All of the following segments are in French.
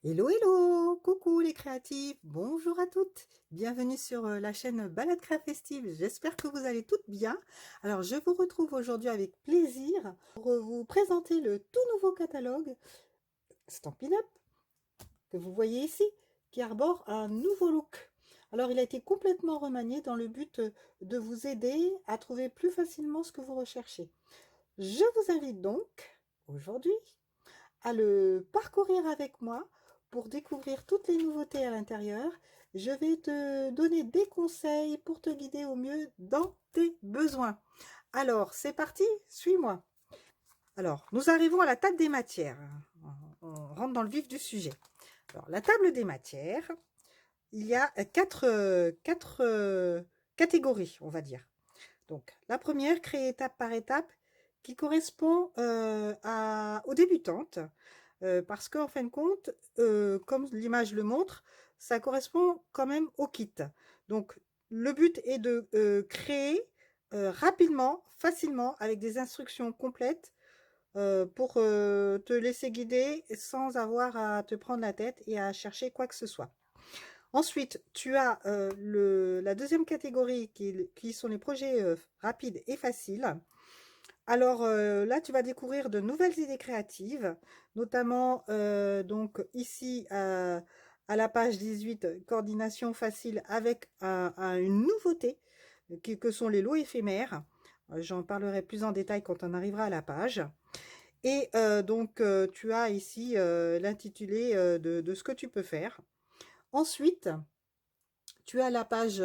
Hello, hello! Coucou les créatifs! Bonjour à toutes! Bienvenue sur la chaîne Balade Craft Festive. J'espère que vous allez toutes bien. Alors, je vous retrouve aujourd'hui avec plaisir pour vous présenter le tout nouveau catalogue Stampin' Up que vous voyez ici, qui arbore un nouveau look. Alors, il a été complètement remanié dans le but de vous aider à trouver plus facilement ce que vous recherchez. Je vous invite donc aujourd'hui à le parcourir avec moi pour découvrir toutes les nouveautés à l'intérieur. Je vais te donner des conseils pour te guider au mieux dans tes besoins. Alors, c'est parti, suis-moi. Alors, nous arrivons à la table des matières. On rentre dans le vif du sujet. Alors, la table des matières, il y a quatre catégories, on va dire. Donc, la première, créée étape par étape, qui correspond aux débutantes, parce qu'en fin de compte, comme l'image le montre, ça correspond quand même au kit. Donc, le but est de créer rapidement, facilement, avec des instructions complètes, pour te laisser guider sans avoir à te prendre la tête et à chercher quoi que ce soit. Ensuite, tu as la deuxième catégorie qui sont les projets rapides et faciles. Alors là, tu vas découvrir de nouvelles idées créatives, notamment donc ici à la page 18, coordination facile avec une nouveauté que sont les lots éphémères. J'en parlerai plus en détail quand on arrivera à la page. Et donc, tu as ici l'intitulé de ce que tu peux faire. Ensuite, tu as la page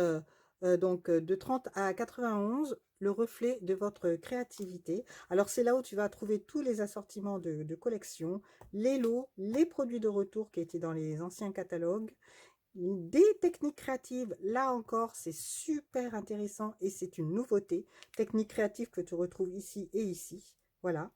donc de 30 à 91, le reflet de votre créativité. Alors c'est là où tu vas trouver tous les assortiments de collection, les lots, les produits de retour qui étaient dans les anciens catalogues, des techniques créatives. Là encore, c'est super intéressant et c'est une nouveauté. Techniques créatives que tu retrouves ici et ici. Voilà.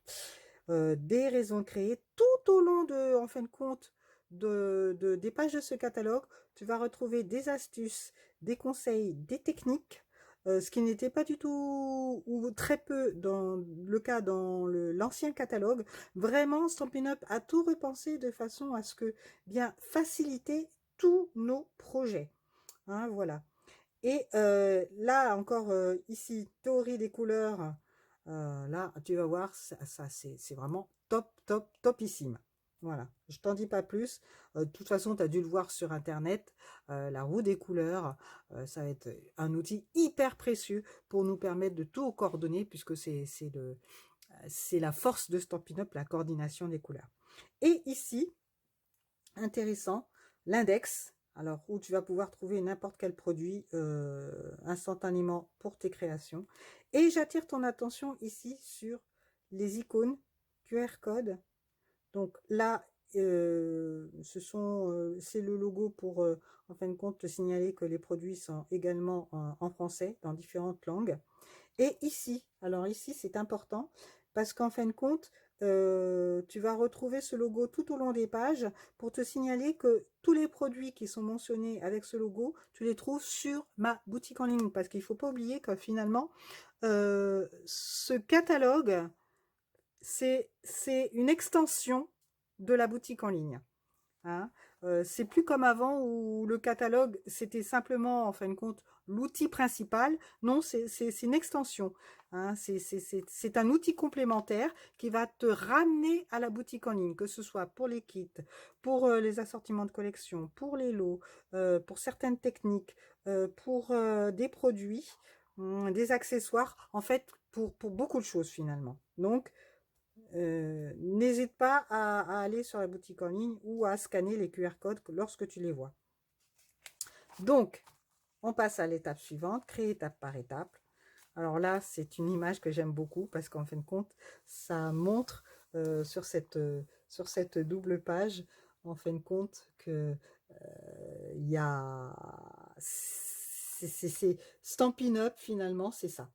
Des raisons créées tout au long de, en fin de compte, des pages de ce catalogue. Tu vas retrouver des astuces, des conseils, des techniques, ce qui n'était pas du tout ou très peu dans le cas dans l'ancien catalogue. Vraiment, Stampin' Up a tout repensé de façon à ce que bien faciliter tous nos projets. Hein, voilà. Et là encore, ici, théorie des couleurs, là, tu vas voir, ça c'est vraiment top, top, topissime. Voilà, je t'en dis pas plus. De toute façon, tu as dû le voir sur Internet, la roue des couleurs, ça va être un outil hyper précieux pour nous permettre de tout coordonner, puisque c'est la force de Stampin' Up, la coordination des couleurs. Et ici, intéressant, l'index, alors où tu vas pouvoir trouver n'importe quel produit instantanément pour tes créations. Et j'attire ton attention ici sur les icônes QR code. Donc là, c'est le logo pour, en fin de compte, te signaler que les produits sont également en français, dans différentes langues. Et ici, alors ici c'est important parce qu'en fin de compte, tu vas retrouver ce logo tout au long des pages pour te signaler que tous les produits qui sont mentionnés avec ce logo, tu les trouves sur ma boutique en ligne. Parce qu'il ne faut pas oublier que finalement, ce catalogue, c'est une extension de la boutique en ligne. Hein. C'est plus comme avant où le catalogue, c'était simplement, en fin de compte, l'outil principal. Non, c'est une extension. Hein. C'est un outil complémentaire qui va te ramener à la boutique en ligne, que ce soit pour les kits, pour les assortiments de collection, pour les lots, pour certaines techniques, pour des produits, des accessoires, en fait, pour beaucoup de choses finalement. Donc, n'hésite pas à aller sur la boutique en ligne ou à scanner les QR codes lorsque tu les vois. Donc, on passe à l'étape suivante, créer étape par étape. Alors là, c'est une image que j'aime beaucoup parce qu'en fin de compte, ça montre sur cette double page, en fin de compte, que il y a... C'est Stampin' Up, finalement, c'est ça.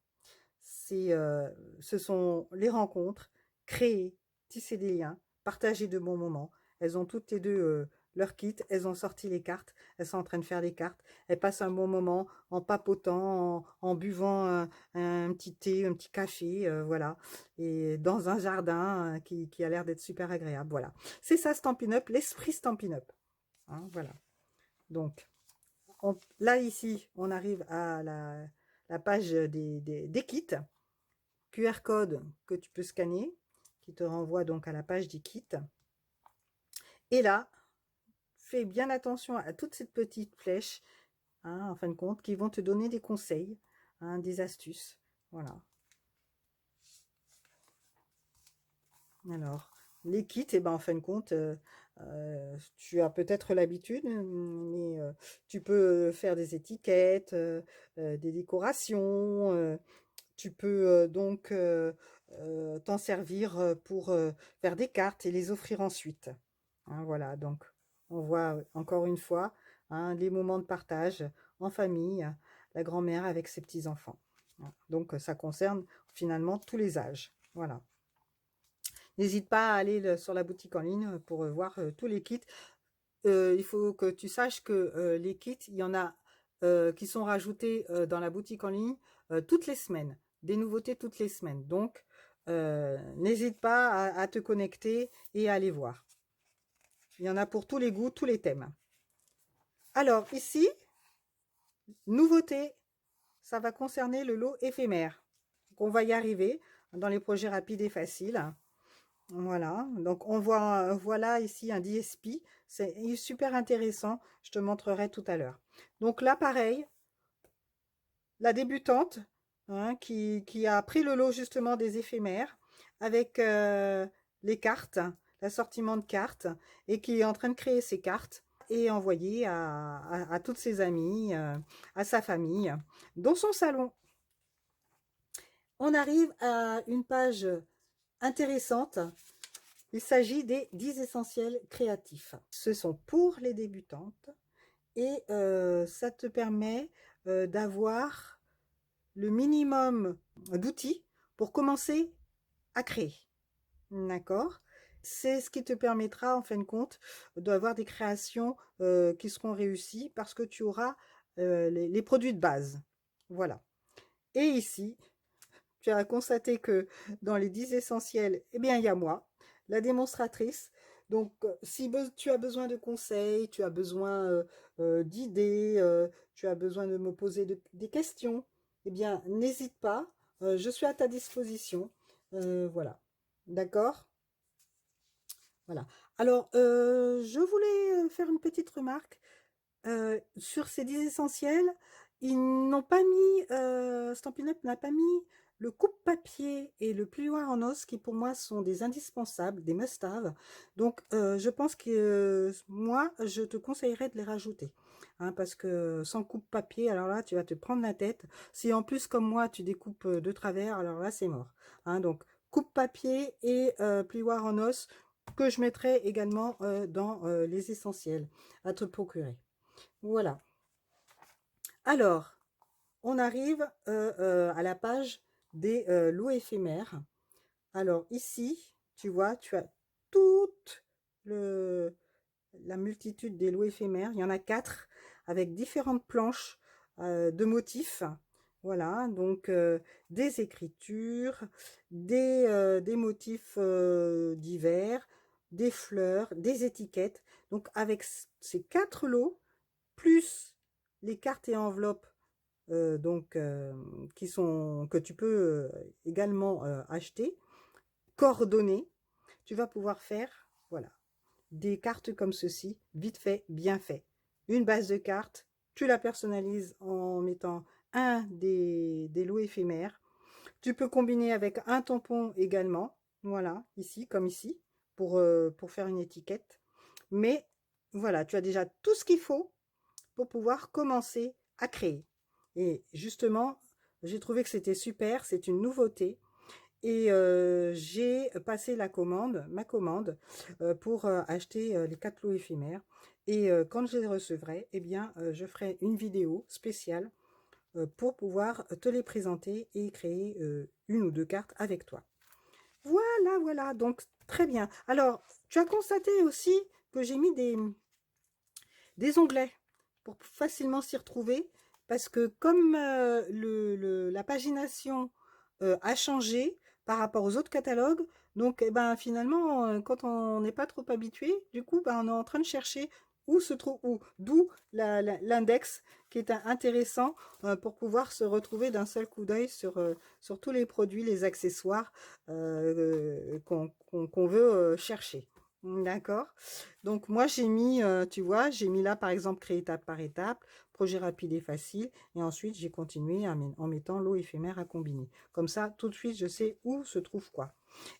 Ce sont les rencontres, créer, tisser des liens, partager de bons moments. Elles ont toutes les deux leur kit, elles ont sorti les cartes, elles sont en train de faire des cartes, elles passent un bon moment en papotant, en buvant un petit thé, un petit café, voilà, et dans un jardin qui a l'air d'être super agréable, voilà. C'est ça Stampin' Up, l'esprit Stampin' Up. hein, voilà. Donc, là, ici, on arrive à la page des kits. QR code que tu peux scanner, qui te renvoie donc à la page des kits. Et là, fais bien attention à toutes ces petites flèches, hein, en fin de compte, qui vont te donner des conseils, hein, des astuces. Voilà. Alors, les kits, et ben, en fin de compte, tu as peut-être l'habitude, mais tu peux faire des étiquettes, des décorations, tu peux donc t'en servir pour faire des cartes et les offrir ensuite. Hein, voilà, donc on voit encore une fois, hein, les moments de partage en famille, la grand-mère avec ses petits-enfants. Hein, donc ça concerne finalement tous les âges. Voilà. N'hésite pas à aller sur la boutique en ligne pour voir tous les kits. Il faut que tu saches que les kits, il y en a qui sont rajoutés dans la boutique en ligne toutes les semaines. Des nouveautés toutes les semaines. Donc, n'hésite pas à te connecter et à aller voir. Il y en a pour tous les goûts, tous les thèmes. Alors, ici, nouveauté, ça va concerner le lot éphémère. Donc, on va y arriver dans les projets rapides et faciles. Voilà, donc on voit, voilà ici un DSP, c'est super intéressant, je te montrerai tout à l'heure. Donc là, pareil, la débutante, hein, qui a pris le lot justement des éphémères avec les cartes, l'assortiment de cartes, et qui est en train de créer ses cartes et envoyer à toutes ses amies, à sa famille, dans son salon. On arrive à une page intéressante. Il s'agit des 10 essentiels créatifs. Ce sont pour les débutantes et ça te permet d'avoir le minimum d'outils pour commencer à créer. D'accord? C'est ce qui te permettra, en fin de compte, d'avoir des créations qui seront réussies parce que tu auras les produits de base. Voilà. Et ici, tu as constaté que dans les 10 essentiels, eh bien, il y a moi, la démonstratrice. Donc, si tu as besoin de conseils, tu as besoin d'idées, tu as besoin de me poser des questions, eh bien, n'hésite pas, je suis à ta disposition. Voilà. D'accord? Voilà. Alors, je voulais faire une petite remarque sur ces 10 essentiels. Ils n'ont pas mis, Stampin' Up n'a pas mis le coupe-papier et le plioir en os qui pour moi sont des indispensables, des must-have. Donc je pense que moi, je te conseillerais de les rajouter. Hein, parce que sans coupe-papier, alors là, tu vas te prendre la tête. Si en plus, comme moi, tu découpes de travers, alors là, c'est mort. Hein, donc, coupe-papier et plioir en os que je mettrai également dans les essentiels à te procurer. Voilà. Alors, on arrive à la page des lots éphémères. Alors ici, tu vois, tu as toute la multitude des lots éphémères. Il y en a 4 avec différentes planches de motifs. Voilà, donc des écritures, des motifs divers, des fleurs, des étiquettes. Donc avec ces 4 lots, plus les cartes et enveloppes donc que tu peux également acheter, coordonnées, tu vas pouvoir faire voilà des cartes comme ceci, vite fait, bien fait. Une base de cartes, tu la personnalises en mettant un des lots éphémères. Tu peux combiner avec un tampon également, voilà, ici, comme ici, pour faire une étiquette. Mais voilà, tu as déjà tout ce qu'il faut pour pouvoir commencer à créer. Et justement, j'ai trouvé que c'était super, c'est une nouveauté. Et j'ai passé ma commande, pour acheter les 4 lots éphémères. Et quand je les recevrai, eh bien, je ferai une vidéo spéciale pour pouvoir te les présenter et créer une ou deux cartes avec toi. Voilà, voilà, donc très bien. Alors, tu as constaté aussi que j'ai mis des onglets pour facilement s'y retrouver parce que comme la pagination a changé par rapport aux autres catalogues, donc eh ben, finalement, quand on n'est pas trop habitué, du coup, ben, on est en train de chercher où se trouve où, d'où l'index qui est intéressant pour pouvoir se retrouver d'un seul coup d'œil sur tous les produits, les accessoires qu'on veut chercher. D'accord. Donc moi j'ai mis, tu vois, j'ai mis là par exemple créer étape par étape, projet rapide et facile, et ensuite j'ai continué en mettant lot éphémère à combiner. Comme ça, tout de suite, je sais où se trouve quoi.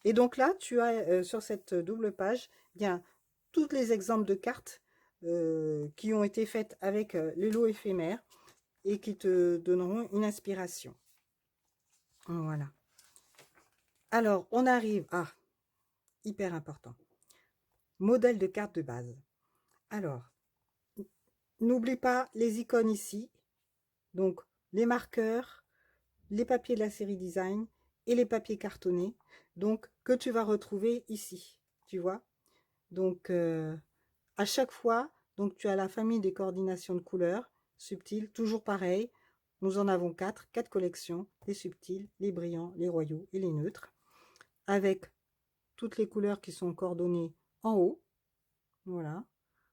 Et donc là, tu as sur cette double page, bien tous les exemples de cartes qui ont été faites avec les lots éphémères et qui te donneront une inspiration. Voilà. Alors, on arrive à, hyper important, modèle de carte de base. Alors, n'oublie pas les icônes ici, donc les marqueurs, les papiers de la série design et les papiers cartonnés, donc que tu vas retrouver ici, tu vois. Donc, à chaque fois, donc tu as la famille des coordinations de couleurs, subtiles, toujours pareil. Nous en avons quatre collections, les subtils, les brillants, les royaux et les neutres, avec toutes les couleurs qui sont coordonnées en haut, voilà,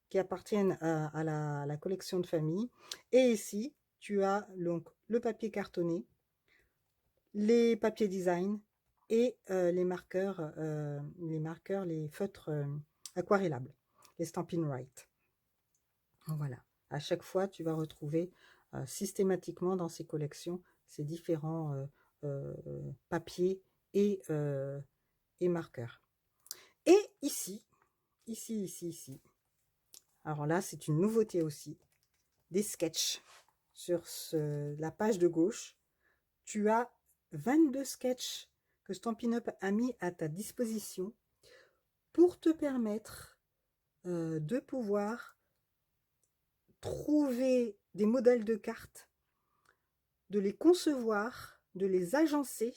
qui appartiennent à la collection de famille. Et ici, tu as donc le papier cartonné, les papiers design et les feutres aquarellables, les Stampin' Right. Voilà. À chaque fois, tu vas retrouver systématiquement dans ces collections ces différents papiers et marqueurs. Et ici, alors là, c'est une nouveauté aussi, des sketchs. Sur la page de gauche, tu as 22 sketchs que Stampin' Up a mis à ta disposition pour te permettre de pouvoir trouver des modèles de cartes, de les concevoir, de les agencer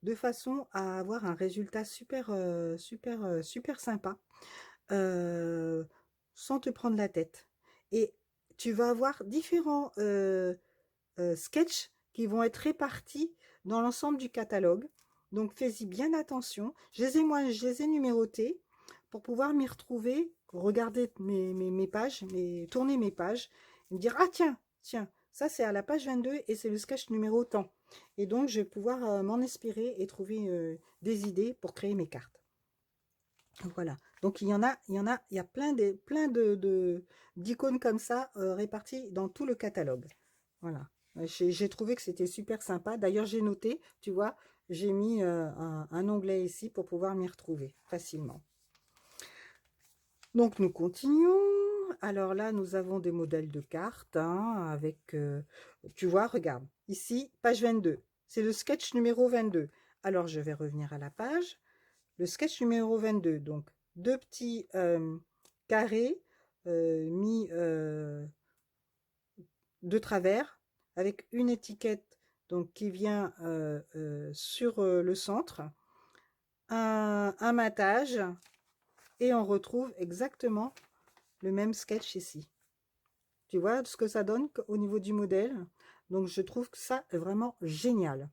de façon à avoir un résultat super sympa sans te prendre la tête. Et tu vas avoir différents sketchs qui vont être répartis dans l'ensemble du catalogue. Donc fais-y bien attention. Je les ai numérotés pour pouvoir m'y retrouver, regarder mes pages, tourner mes pages, et me dire ah tiens, ça c'est à la page 22 et c'est le sketch numéro tant. Et donc je vais pouvoir m'en inspirer et trouver des idées pour créer mes cartes. Voilà. Donc il y a plein d'icônes comme ça réparties dans tout le catalogue. Voilà. J'ai trouvé que c'était super sympa. D'ailleurs, j'ai noté, tu vois, j'ai mis un onglet ici pour pouvoir m'y retrouver facilement. Donc nous continuons. Alors là, nous avons des modèles de cartes avec, tu vois, regarde, ici, page 22. C'est le sketch numéro 22. Alors je vais revenir à la page. Le sketch numéro 22, donc deux petits carrés mis de travers avec une étiquette donc qui vient sur le centre, un matage et on retrouve exactement le même sketch ici. Tu vois ce que ça donne au niveau du modèle? Donc je trouve que ça est vraiment génial.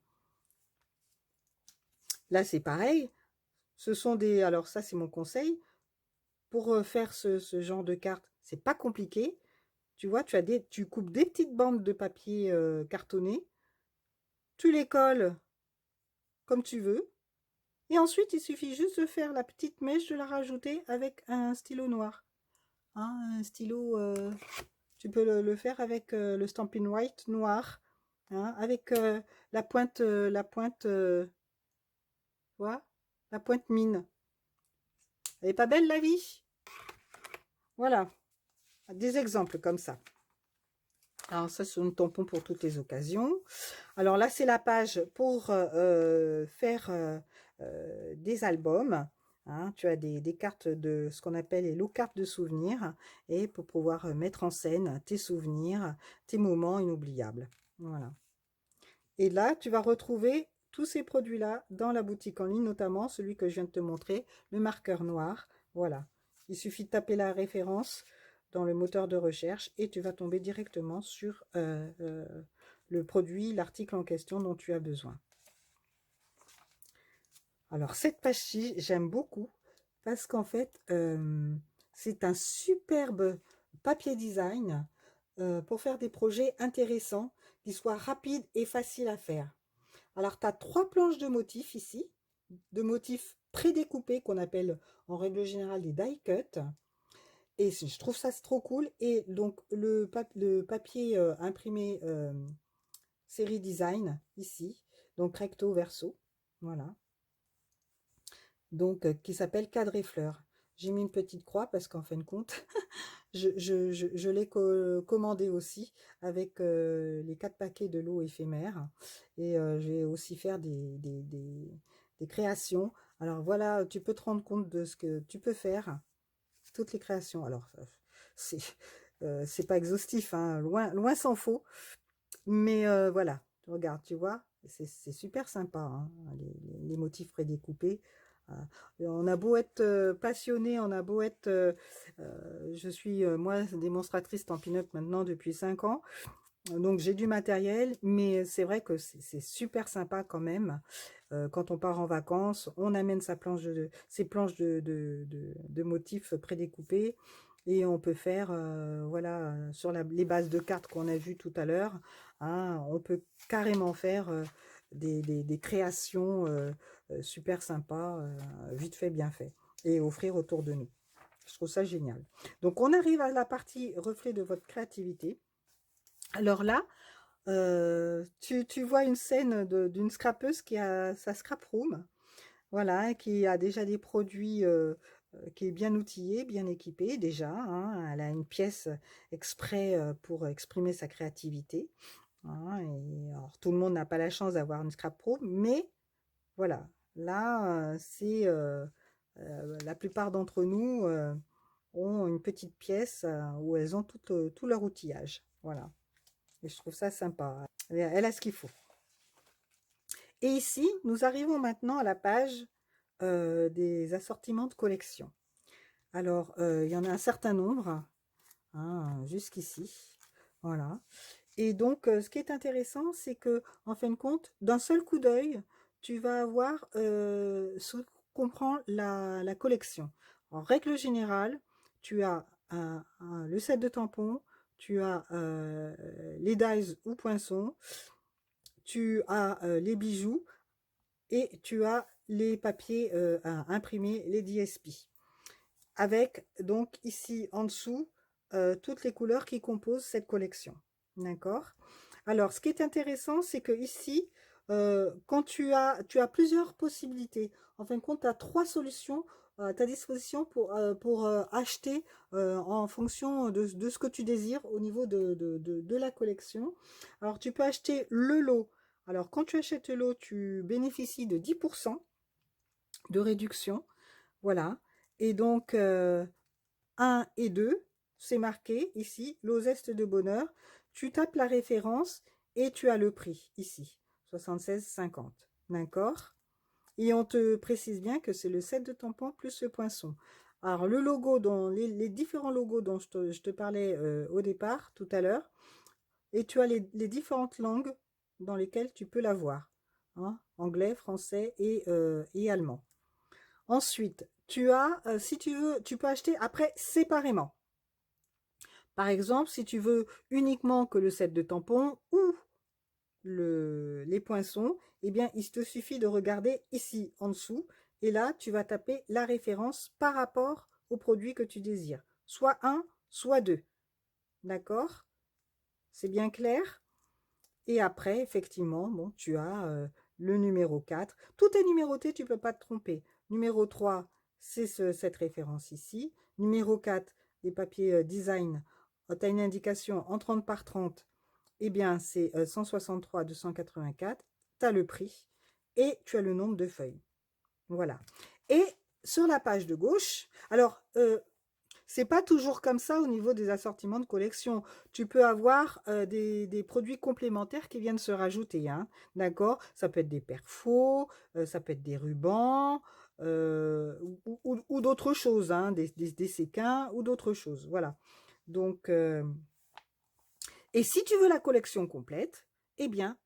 Là c'est pareil, ce sont des, alors ça c'est mon conseil, pour faire ce genre de carte, c'est pas compliqué. Tu vois, tu coupes des petites bandes de papier cartonné, tu les colles comme tu veux, et ensuite il suffit juste de faire la petite mèche, de la rajouter avec un stylo noir. Un stylo, tu peux le faire avec le Stampin' White noir, avec tu vois, la pointe mine. Elle est pas belle la vie? Voilà, des exemples comme ça. Alors ça, c'est un tampon pour toutes les occasions. Alors là, c'est la page pour faire des albums. Tu as des cartes de ce qu'on appelle les lots cartes de souvenirs et pour pouvoir mettre en scène tes souvenirs, tes moments inoubliables. Voilà. Et là, tu vas retrouver tous ces produits-là dans la boutique en ligne, notamment celui que je viens de te montrer, le marqueur noir. Voilà. Il suffit de taper la référence dans le moteur de recherche et tu vas tomber directement sur le produit, l'article en question dont tu as besoin. Alors cette page-ci, j'aime beaucoup parce qu'en fait, c'est un superbe papier design pour faire des projets intéressants, qui soient rapides et faciles à faire. Alors, tu as 3 planches de motifs ici, de motifs prédécoupés qu'on appelle en règle générale des die cut. Et je trouve ça trop cool. Et donc, le papier imprimé série design ici, donc recto verso, voilà. Donc, qui s'appelle Cadre et Fleurs. J'ai mis une petite croix parce qu'en fin de compte, je l'ai commandé aussi avec les 4 paquets de lot éphémère. Et je vais aussi faire des créations. Alors voilà, tu peux te rendre compte de ce que tu peux faire, toutes les créations. Alors, c'est c'est pas exhaustif, hein, loin s'en faut. Mais voilà, regarde, tu vois, c'est super sympa, hein, les motifs prédécoupés. On a beau être passionné, on a beau être... je suis, moi, démonstratrice Stampin' Up maintenant depuis 5 ans. Donc j'ai du matériel, mais c'est vrai que c'est super sympa quand même. Quand on part en vacances, on amène ses planches de motifs prédécoupés et on peut faire, voilà, sur les bases de cartes qu'on a vues tout à l'heure, hein, on peut carrément faire des créations super sympas, vite fait, bien fait, et offrir autour de nous. Je trouve ça génial. Donc on arrive à la partie reflet de votre créativité. Alors là, tu vois une scène d'une scrapeuse qui a sa scrap room, voilà, qui a déjà des produits, qui est bien outillée, bien équipée déjà, hein. Elle a une pièce exprès pour exprimer sa créativité, hein. Et alors, tout le monde n'a pas la chance d'avoir une scrap room, mais voilà, là, c'est la plupart d'entre nous ont une petite pièce où elles ont tout leur outillage. Voilà. Et je trouve ça sympa. Elle a ce qu'il faut. Et ici, nous arrivons maintenant à la page des assortiments de collection. Alors, il y en a un certain nombre, hein, jusqu'ici. Voilà. Et donc, ce qui est intéressant, c'est que, en fin de compte, d'un seul coup d'œil, tu vas avoir ce que comprend la collection. En règle générale, tu as le set de tampons, tu as les dies ou poinçons, tu as les bijoux et tu as les papiers à imprimer, les DSP. Avec donc ici en dessous toutes les couleurs qui composent cette collection. D'accord? Alors, ce qui est intéressant, c'est que ici, quand tu as plusieurs possibilités. En fin de compte, tu as 3 solutions à ta disposition pour acheter en fonction de ce que tu désires au niveau de la collection. Alors, tu peux acheter le lot. Alors, quand tu achètes le lot, tu bénéficies de 10% de réduction. Voilà. Et donc, 1 et 2, c'est marqué ici, lot zeste de bonheur. Tu tapes la référence et tu as le prix ici, 76,50. D'accord? Et on te précise bien que c'est le set de tampons plus le poinçon. Alors, le logo, les différents logos dont je te parlais au départ, tout à l'heure, et tu as les différentes langues dans lesquelles tu peux l'avoir, hein, anglais, français et allemand. Ensuite, tu as, si tu veux, tu peux acheter après séparément. Par exemple, si tu veux uniquement que le set de tampons ou les poinçons, eh bien, il te suffit de regarder ici en dessous. Et là, tu vas taper la référence par rapport au produit que tu désires. Soit un, soit deux. D'accord? C'est bien clair? Et après, effectivement, bon, tu as le numéro 4. Tout est numéroté, tu ne peux pas te tromper. Numéro 3, c'est cette référence ici. Numéro 4, les papiers design. Tu as une indication en 30 par 30. Eh bien, c'est 163 284. Tu as le prix et tu as le nombre de feuilles. Voilà. Et sur la page de gauche, alors, c'est pas toujours comme ça au niveau des assortiments de collection. Tu peux avoir des produits complémentaires qui viennent se rajouter, hein, d'accord? Ça peut être des perfos, ça peut être des rubans, ou d'autres choses, hein, des séquins ou d'autres choses, voilà. Donc, et si tu veux la collection complète, eh bien,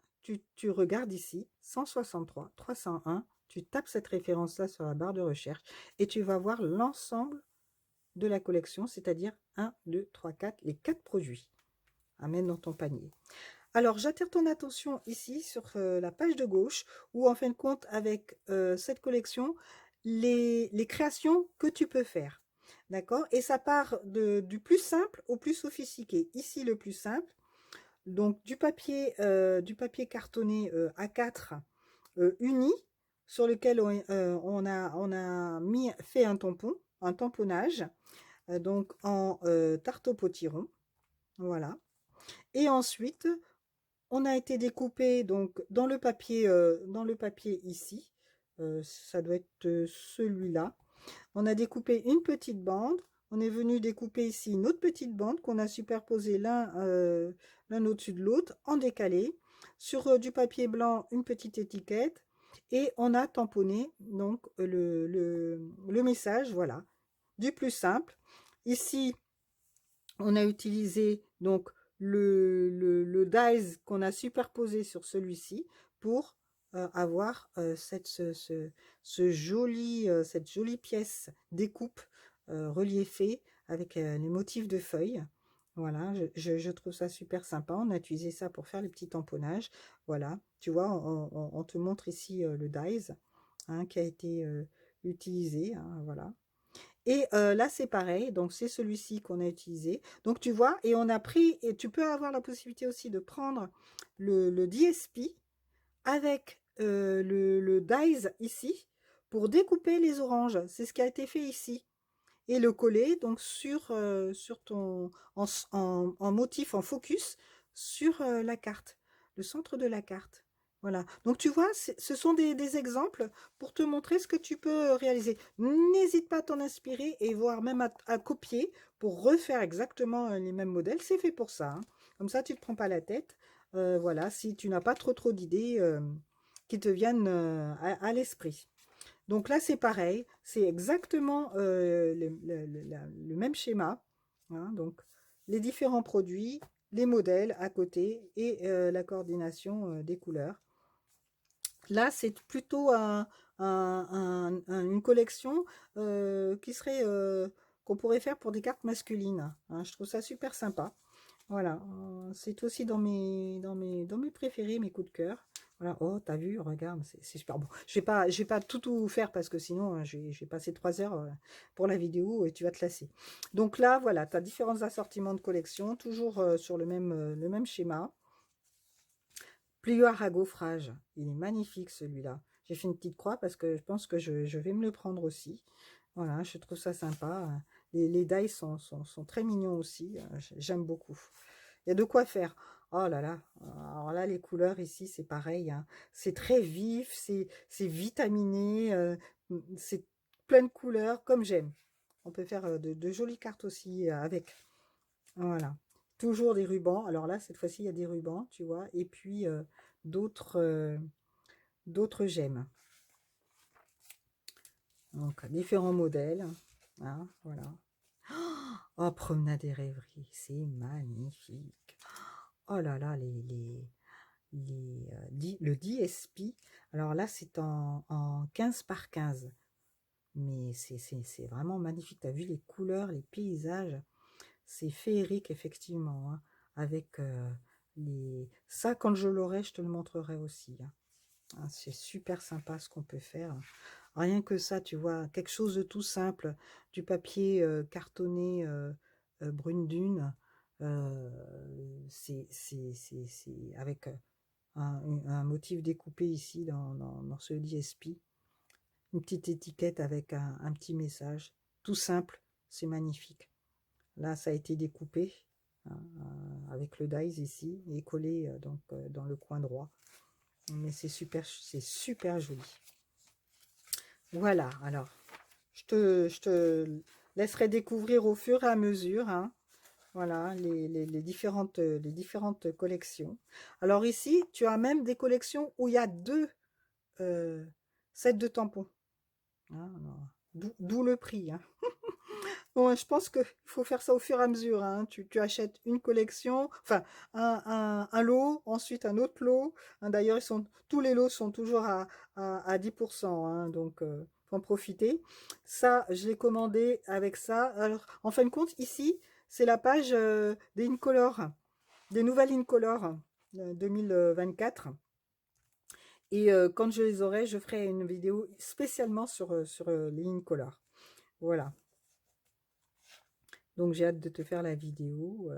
tu regardes ici, 163, 301, tu tapes cette référence-là sur la barre de recherche et tu vas voir l'ensemble de la collection, c'est-à-dire 1, 2, 3, 4, les 4 produits. Amène dans ton panier. Alors, j'attire ton attention ici sur la page de gauche où, en fin de compte, avec cette collection, les créations que tu peux faire. D'accord? Et ça part du plus simple au plus sophistiqué. Ici, le plus simple. Donc, du papier cartonné A4 uni sur lequel on a fait un tampon, un tamponnage, donc en tarte au potiron. Voilà. Et ensuite, on a été découpé donc dans le papier ici. Ça doit être celui-là. On a découpé une petite bande. On est venu découper ici une autre petite bande qu'on a superposé l'un au-dessus de l'autre en décalé. Sur du papier blanc, une petite étiquette. Et on a tamponné donc le message, voilà, du plus simple. Ici, on a utilisé donc le dies qu'on a superposé sur celui-ci pour avoir cette jolie pièce découpe reliefée avec les motifs de feuilles. Voilà, je trouve ça super sympa. On a utilisé ça pour faire les petits tamponnages. Voilà, tu vois, on te montre ici le dies hein, qui a été utilisé. Hein, voilà. Et là, c'est pareil, donc c'est celui-ci qu'on a utilisé. Donc tu vois, et on a pris, et tu peux avoir la possibilité aussi de prendre le DSP avec le dies ici pour découper les oranges. C'est ce qui a été fait ici. Et le coller donc sur ton en motif, en focus sur la carte, le centre de la carte. Voilà. Donc tu vois, ce sont des exemples pour te montrer ce que tu peux réaliser. N'hésite pas à t'en inspirer et voire même à copier pour refaire exactement les mêmes modèles. C'est fait pour ça. Hein. Comme ça, tu ne te prends pas la tête. Voilà, si tu n'as pas trop d'idées qui te viennent à l'esprit. Donc là, c'est pareil, c'est exactement le même schéma. Hein, donc, les différents produits, les modèles à côté et la coordination des couleurs. Là, c'est plutôt une collection qui serait qu'on pourrait faire pour des cartes masculines. Hein, je trouve ça super sympa. Voilà, c'est aussi dans mes préférés, mes coups de cœur. Voilà, oh, t'as vu, regarde, c'est super bon. Je vais pas tout faire parce que sinon, je vais passer 3 heures pour la vidéo et tu vas te lasser. Donc là, voilà, tu as différents assortiments de collection, toujours sur le même schéma. Plioir à gaufrage, il est magnifique celui-là. J'ai fait une petite croix parce que je pense que je vais me le prendre aussi. Voilà, je trouve ça sympa. Les dies sont très mignons aussi. J'aime beaucoup. Il y a de quoi faire. Oh là là. Alors là, les couleurs ici, c'est pareil. Hein. C'est très vif, c'est vitaminé. C'est plein de couleurs, comme j'aime. On peut faire de jolies cartes aussi avec. Voilà. Toujours des rubans. Alors là, cette fois-ci, il y a des rubans, tu vois. Et puis, d'autres d'autres gemmes. Donc, différents modèles. Hein, voilà. Oh, promenade des rêveries, c'est magnifique. Oh là là, le DSP. Alors là, c'est en 15 par 15. Mais c'est vraiment magnifique. Tu as vu les couleurs, les paysages. C'est féerique, effectivement. Hein, avec ça, quand je l'aurai, je te le montrerai aussi. Hein. Hein, c'est super sympa ce qu'on peut faire. Rien que ça, tu vois, quelque chose de tout simple, du papier cartonné brune dune, c'est avec un motif découpé ici dans ce DSP, une petite étiquette avec un petit message, tout simple, c'est magnifique. Là, ça a été découpé hein, avec le dies ici et collé donc dans le coin droit. Mais c'est super joli. Voilà, alors, je te laisserai découvrir au fur et à mesure, hein, voilà, les différentes collections. Alors ici, tu as même des collections où il y a 2 sets de tampons. Hein, d'où le prix. Hein. Bon, je pense qu'il faut faire ça au fur et à mesure, hein. Tu achètes une collection, enfin un lot, ensuite un autre lot, hein. D'ailleurs, tous les lots sont toujours à 10%, hein, donc faut en profiter. Ça, je l'ai commandé avec ça. Alors, en fin de compte, ici, c'est la page des Incolor, des nouvelles Incolor 2024. Et quand je les aurai, je ferai une vidéo spécialement sur les Incolor. Voilà. Donc j'ai hâte de te faire la vidéo.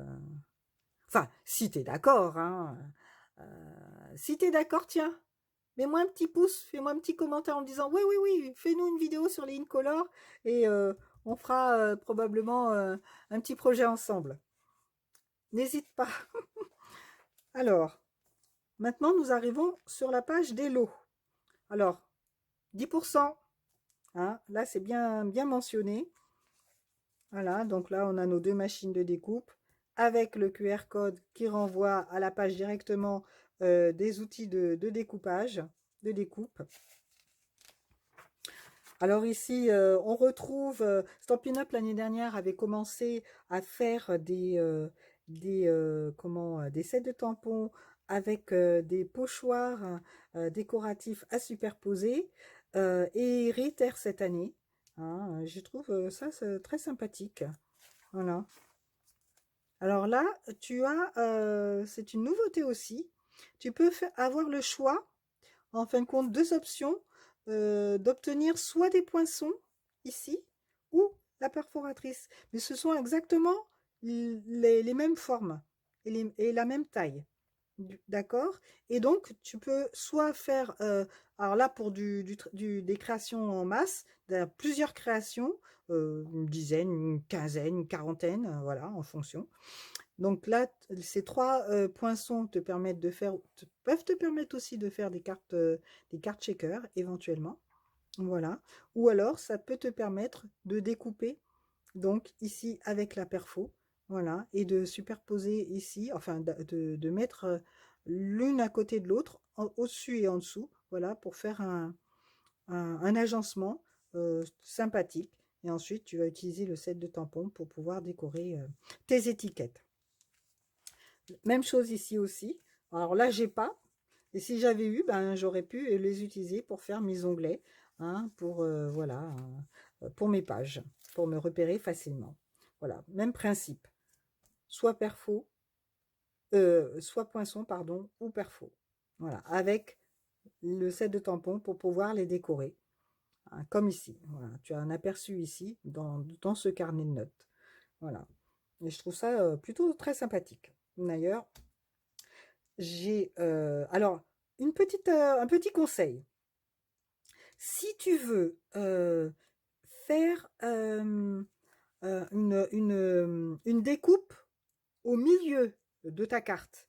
Enfin, si t'es d'accord, hein. Si t'es d'accord, tiens, mets-moi un petit pouce, fais-moi un petit commentaire en me disant oui, oui, oui, fais-nous une vidéo sur les Incolor et on fera probablement un petit projet ensemble. N'hésite pas. Alors, maintenant nous arrivons sur la page des lots. Alors, 10%, hein, là c'est bien, bien mentionné. Voilà, donc là on a nos deux machines de découpe avec le QR code qui renvoie à la page directement des outils de découpage, de découpe. Alors ici, on retrouve, Stampin' Up l'année dernière avait commencé à faire des sets de tampons avec des pochoirs décoratifs à superposer et réitère cette année, hein. Je trouve ça très sympathique. Voilà. Alors là, c'est une nouveauté aussi. Tu peux avoir le choix, en fin de compte, deux options d'obtenir soit des poinçons ici ou la perforatrice. Mais ce sont exactement les mêmes formes et la même taille. D'accord? Et donc, tu peux soit faire, alors là, pour des créations en masse, plusieurs créations, une dizaine, une quinzaine, une quarantaine, voilà, en fonction. Donc là, ces trois poinçons peuvent te permettre aussi de faire des cartes shaker éventuellement. Voilà. Ou alors, ça peut te permettre de découper, donc ici avec la perfo, voilà, et de superposer ici, enfin de mettre l'une à côté de l'autre, au-dessus et en dessous, voilà, pour faire un agencement sympathique. Et ensuite, tu vas utiliser le set de tampons pour pouvoir décorer tes étiquettes. Même chose ici aussi. Alors là, j'ai pas. Et si j'avais eu, ben, j'aurais pu les utiliser pour faire mes onglets, hein, voilà, pour mes pages, pour me repérer facilement. Voilà, même principe. Soit perfo, soit poinçon, pardon, ou perfo. Voilà, avec le set de tampons pour pouvoir les décorer, hein, comme ici. Voilà, tu as un aperçu ici dans ce carnet de notes. Voilà. Et je trouve ça plutôt très sympathique. D'ailleurs, j'ai alors un petit conseil. Si tu veux faire une découpe au milieu de ta carte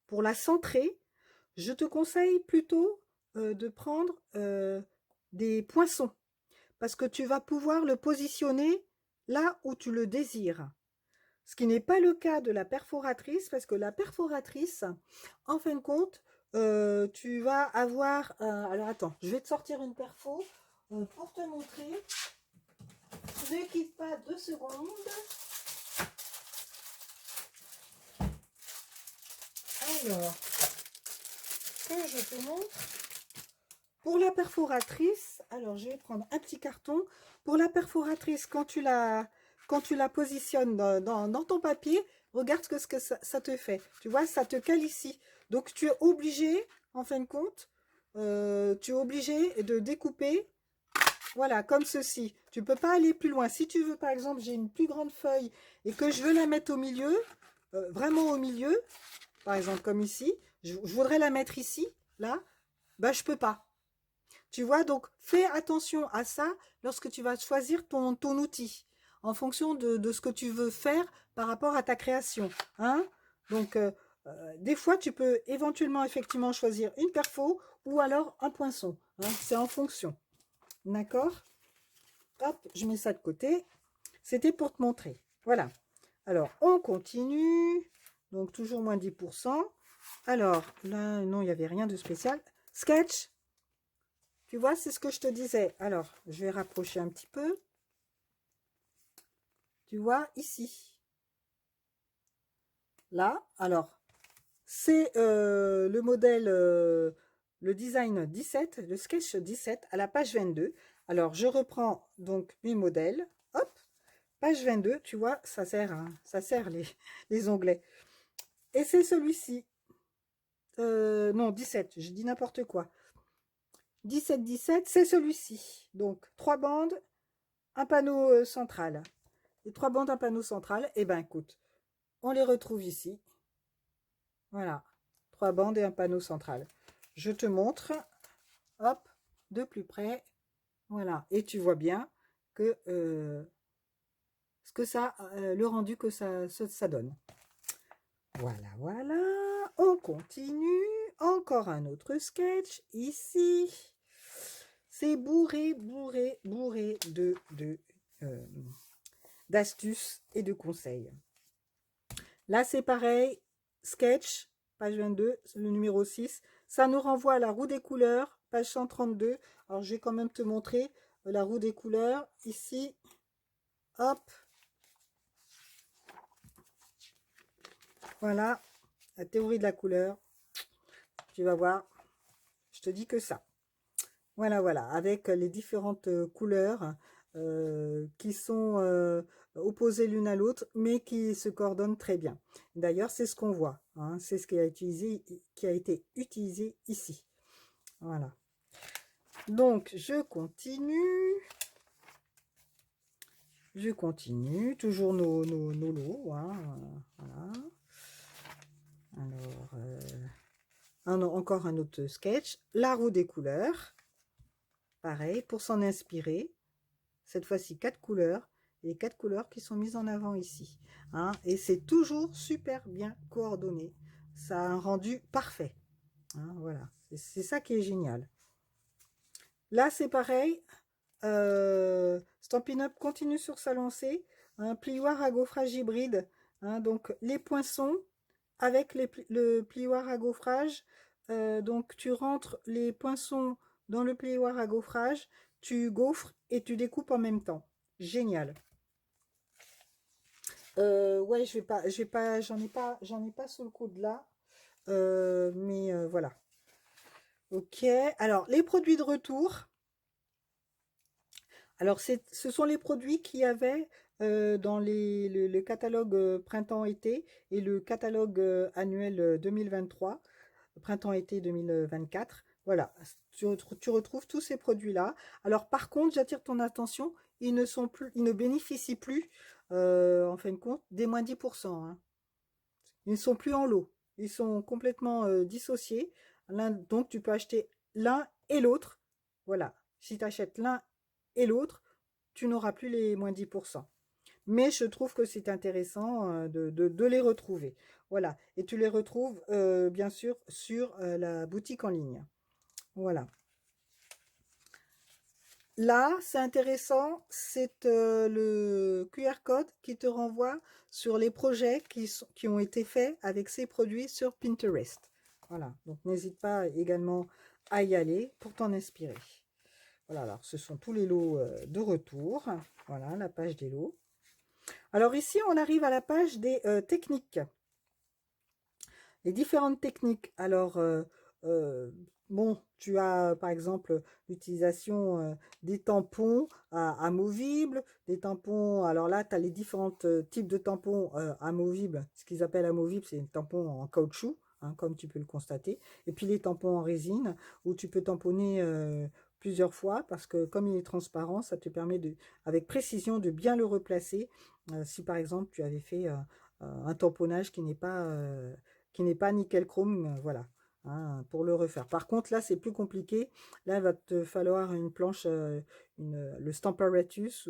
pour la centrer, je te conseille plutôt de prendre des poinçons parce que tu vas pouvoir le positionner là où tu le désires. Ce qui n'est pas le cas de la perforatrice, parce que la perforatrice, en fin de compte, tu vas avoir... alors attends, je vais te sortir une perfo pour te montrer. Ne quitte pas 2 secondes. Alors, que je te montre. Pour la perforatrice, alors je vais prendre un petit carton. Pour la perforatrice, quand tu la positionnes dans ton papier, regarde ce que ça te fait. Tu vois, ça te cale ici. Donc tu es obligé, en fin de compte, tu es obligé de découper, voilà, comme ceci. Tu peux pas aller plus loin. Si tu veux, par exemple, j'ai une plus grande feuille et que je veux la mettre au milieu, vraiment au milieu, par exemple comme ici, je voudrais la mettre ici, là, ben je peux pas. Tu vois, donc fais attention à ça lorsque tu vas choisir ton outil, en fonction de ce que tu veux faire par rapport à ta création, hein. Donc, des fois, tu peux éventuellement, effectivement, choisir une perfo ou alors un poinçon, hein. C'est en fonction. D'accord? Hop, je mets ça de côté. C'était pour te montrer. Voilà. Alors, on continue. Donc, toujours moins 10%. Alors, là, non, il n'y avait rien de spécial. Sketch. Tu vois, c'est ce que je te disais. Alors, je vais rapprocher un petit peu. tu vois, ici. Là, alors, c'est le modèle, le design 17, le sketch 17 à la page 22. Alors, je reprends donc mes modèles. Hop, page 22, tu vois, ça sert les onglets. Et c'est celui-ci. Non, 17, je dis n'importe quoi. 17, c'est celui-ci. Donc, 3 bandes, un panneau central. Les 3 bandes, un panneau central. Eh ben, écoute, on les retrouve ici. Voilà, 3 bandes et un panneau central. Je te montre, hop, de plus près. Voilà, et tu vois bien que ce que ça, le rendu que ça donne. Voilà, voilà. On continue. Encore un autre sketch ici. C'est bourré d'astuces et de conseils. Là, c'est pareil. Sketch, page 22, le numéro 6. Ça nous renvoie à la roue des couleurs, page 132. Alors, je vais quand même te montrer la roue des couleurs. Ici, hop. Voilà, la théorie de la couleur. Tu vas voir, je te dis que ça. Voilà, voilà, avec les différentes couleurs qui sont opposées l'une à l'autre, mais qui se coordonnent très bien. D'ailleurs, c'est ce qu'on voit, hein, c'est ce qui a été utilisé ici. Voilà. Donc, je continue. Je continue, toujours nos lots. Hein, voilà. Alors, encore un autre sketch. La roue des couleurs. Pareil, pour s'en inspirer. Cette fois-ci, 4 couleurs. Et les 4 couleurs qui sont mises en avant ici. Hein, et c'est toujours super bien coordonné. Ça a un rendu parfait. Hein, voilà, c'est ça qui est génial. Là, c'est pareil. Stampin' Up continue sur sa lancée. Un plioir à gaufrage hybride. Hein, donc, les poinçons avec le plioir à gaufrage. Donc, tu rentres les poinçons dans le plioir à gaufrage. Tu gaufres et tu découpes en même temps. Génial. Ouais, j'en ai pas sous le coude là. Mais voilà. Ok. Alors, les produits de retour. Alors, ce sont les produits qu'il y avait dans le catalogue printemps-été et le catalogue annuel 2023, printemps-été 2024. Voilà, tu retrouves tous ces produits-là. Alors, par contre, j'attire ton attention, ils ne bénéficient plus, en fin de compte, des moins 10%. Hein. Ils ne sont plus en lot. Ils sont complètement dissociés. Donc, tu peux acheter l'un et l'autre. Voilà. Si tu achètes l'un et l'autre, tu n'auras plus les moins 10%. Mais je trouve que c'est intéressant de les retrouver. Voilà. Et tu les retrouves, bien sûr, sur la boutique en ligne. Voilà. Là, c'est intéressant, c'est le QR code qui te renvoie sur les projets qui ont été faits avec ces produits sur Pinterest. Voilà, donc n'hésite pas également à y aller pour t'en inspirer. Voilà, alors ce sont tous les lots de retour. Voilà, la page des lots. Alors ici, on arrive à la page des techniques. Les différentes techniques. Alors, bon, tu as par exemple l'utilisation des tampons amovibles, des tampons, alors là, tu as les différents types de tampons amovibles. Ce qu'ils appellent amovibles, c'est des tampons en caoutchouc, hein, comme tu peux le constater. Et puis les tampons en résine, où tu peux tamponner plusieurs fois, parce que comme il est transparent, ça te permet avec précision de bien le replacer. Si par exemple, tu avais fait un tamponnage qui n'est pas nickel chrome, voilà, hein, pour le refaire. Par contre, là, c'est plus compliqué. Là, il va te falloir une planche, le Stamparatus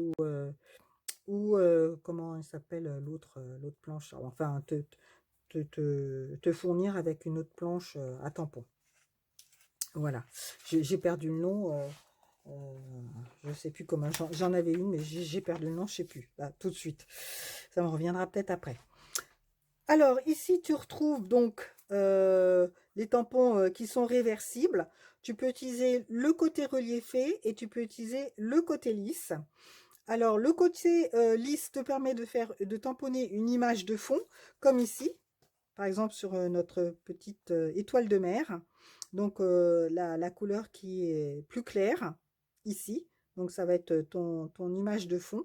ou comment il s'appelle l'autre planche. Enfin, te fournir avec une autre planche à tampon. Voilà. J'ai perdu le nom. Je ne sais plus comment. J'en avais une, mais j'ai perdu le nom, je ne sais plus. Là, tout de suite. Ça me reviendra peut-être après. Alors, ici, tu retrouves donc les tampons qui sont réversibles. Tu peux utiliser le côté reliefé et tu peux utiliser le côté lisse. Alors, le côté lisse te permet de tamponner une image de fond, comme ici, par exemple sur notre petite étoile de mer. Donc, la couleur qui est plus claire, ici. Donc, ça va être ton image de fond.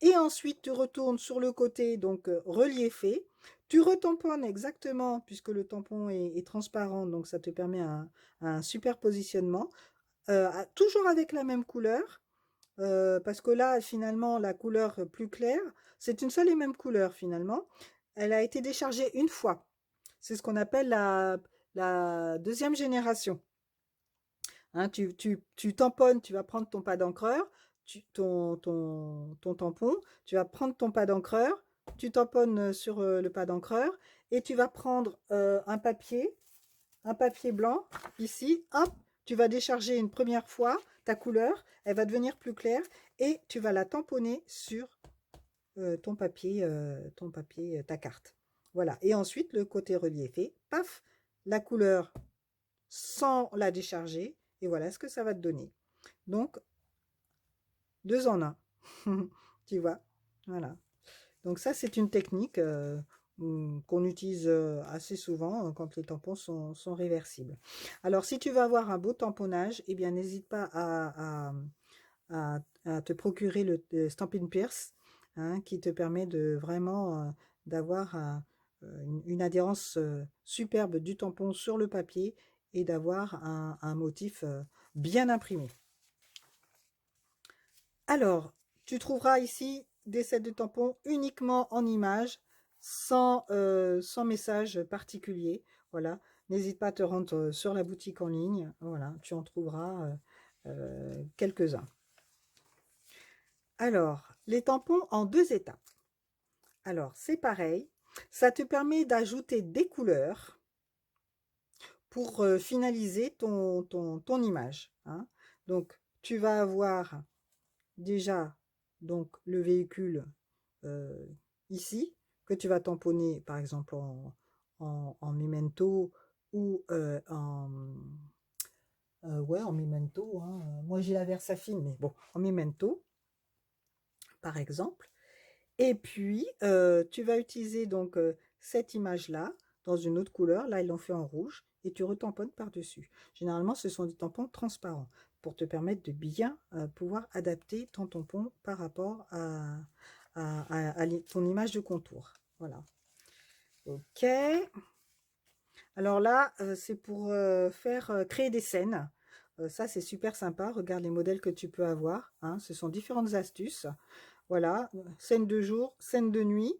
Et ensuite, tu retournes sur le côté, donc reliefé. Tu retamponnes exactement, puisque le tampon est transparent, donc ça te permet un super positionnement. Toujours avec la même couleur. Parce que là, finalement, la couleur plus claire, c'est une seule et même couleur finalement. Elle a été déchargée une fois. C'est ce qu'on appelle la deuxième génération. Hein, tu tamponnes, tu vas prendre ton pad d'encreur, ton tampon, tu vas prendre ton pad d'encreur, tu tamponnes sur le pad d'encreur et tu vas prendre un papier blanc, ici, hop, tu vas décharger une première fois ta couleur, elle va devenir plus claire et tu vas la tamponner sur ton papier, ta carte. Voilà. Et ensuite, le côté reliefé, paf, la couleur sans la décharger et voilà ce que ça va te donner. Donc, deux en un. Tu vois, voilà. Donc ça, c'est une technique qu'on utilise assez souvent quand les tampons sont réversibles. Alors, si tu veux avoir un beau tamponnage, eh bien, n'hésite pas à te procurer le Stampin' Pierce, hein, qui te permet de vraiment d'avoir une adhérence superbe du tampon sur le papier et d'avoir un motif bien imprimé. Alors, tu trouveras ici des sets de tampons uniquement en images, sans message particulier. Voilà, n'hésite pas à te rendre sur la boutique en ligne. Voilà, tu en trouveras quelques-uns. Alors, les tampons en deux étapes. Alors, c'est pareil, ça te permet d'ajouter des couleurs pour finaliser ton image. Hein. Donc, tu vas avoir déjà donc, le véhicule euh, ici, que tu vas tamponner par exemple en memento ou ouais, en memento. Hein. Moi, j'ai la Versafine, mais bon, en memento, par exemple. Et puis, tu vas utiliser donc cette image-là dans une autre couleur. Là, ils l'ont fait en rouge et tu retamponnes par-dessus. Généralement, ce sont des tampons transparents pour te permettre de bien pouvoir adapter ton tampon par rapport à ton image de contour. Voilà. OK. Alors là, c'est pour créer des scènes. Ça, c'est super sympa. Regarde les modèles que tu peux avoir. Hein. Ce sont différentes astuces. Voilà, scène de jour, scène de nuit.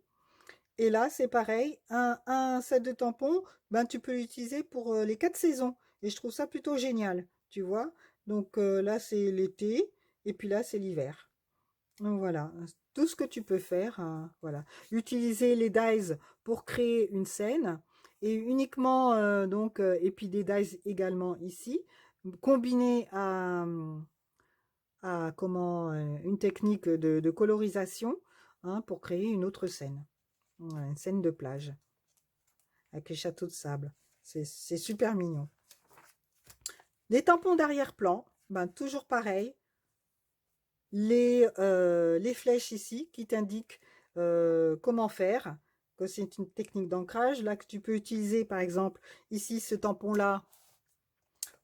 Et là, c'est pareil, un set de tampons, ben, tu peux l'utiliser pour les 4 saisons. Et je trouve ça plutôt génial, tu vois. Donc là, c'est l'été, et puis là, c'est l'hiver. Donc voilà, tout ce que tu peux faire, voilà. Utiliser les dies pour créer une scène, et uniquement, et puis des dies également ici, combinés à une technique de colorisation, hein, pour créer une autre scène. Voilà, une scène de plage avec les châteaux de sable. C'est super mignon. Les tampons d'arrière-plan, ben, toujours pareil. Les flèches ici qui t'indiquent comment faire, que c'est une technique d'ancrage. Là, que tu peux utiliser, par exemple, ici, ce tampon-là,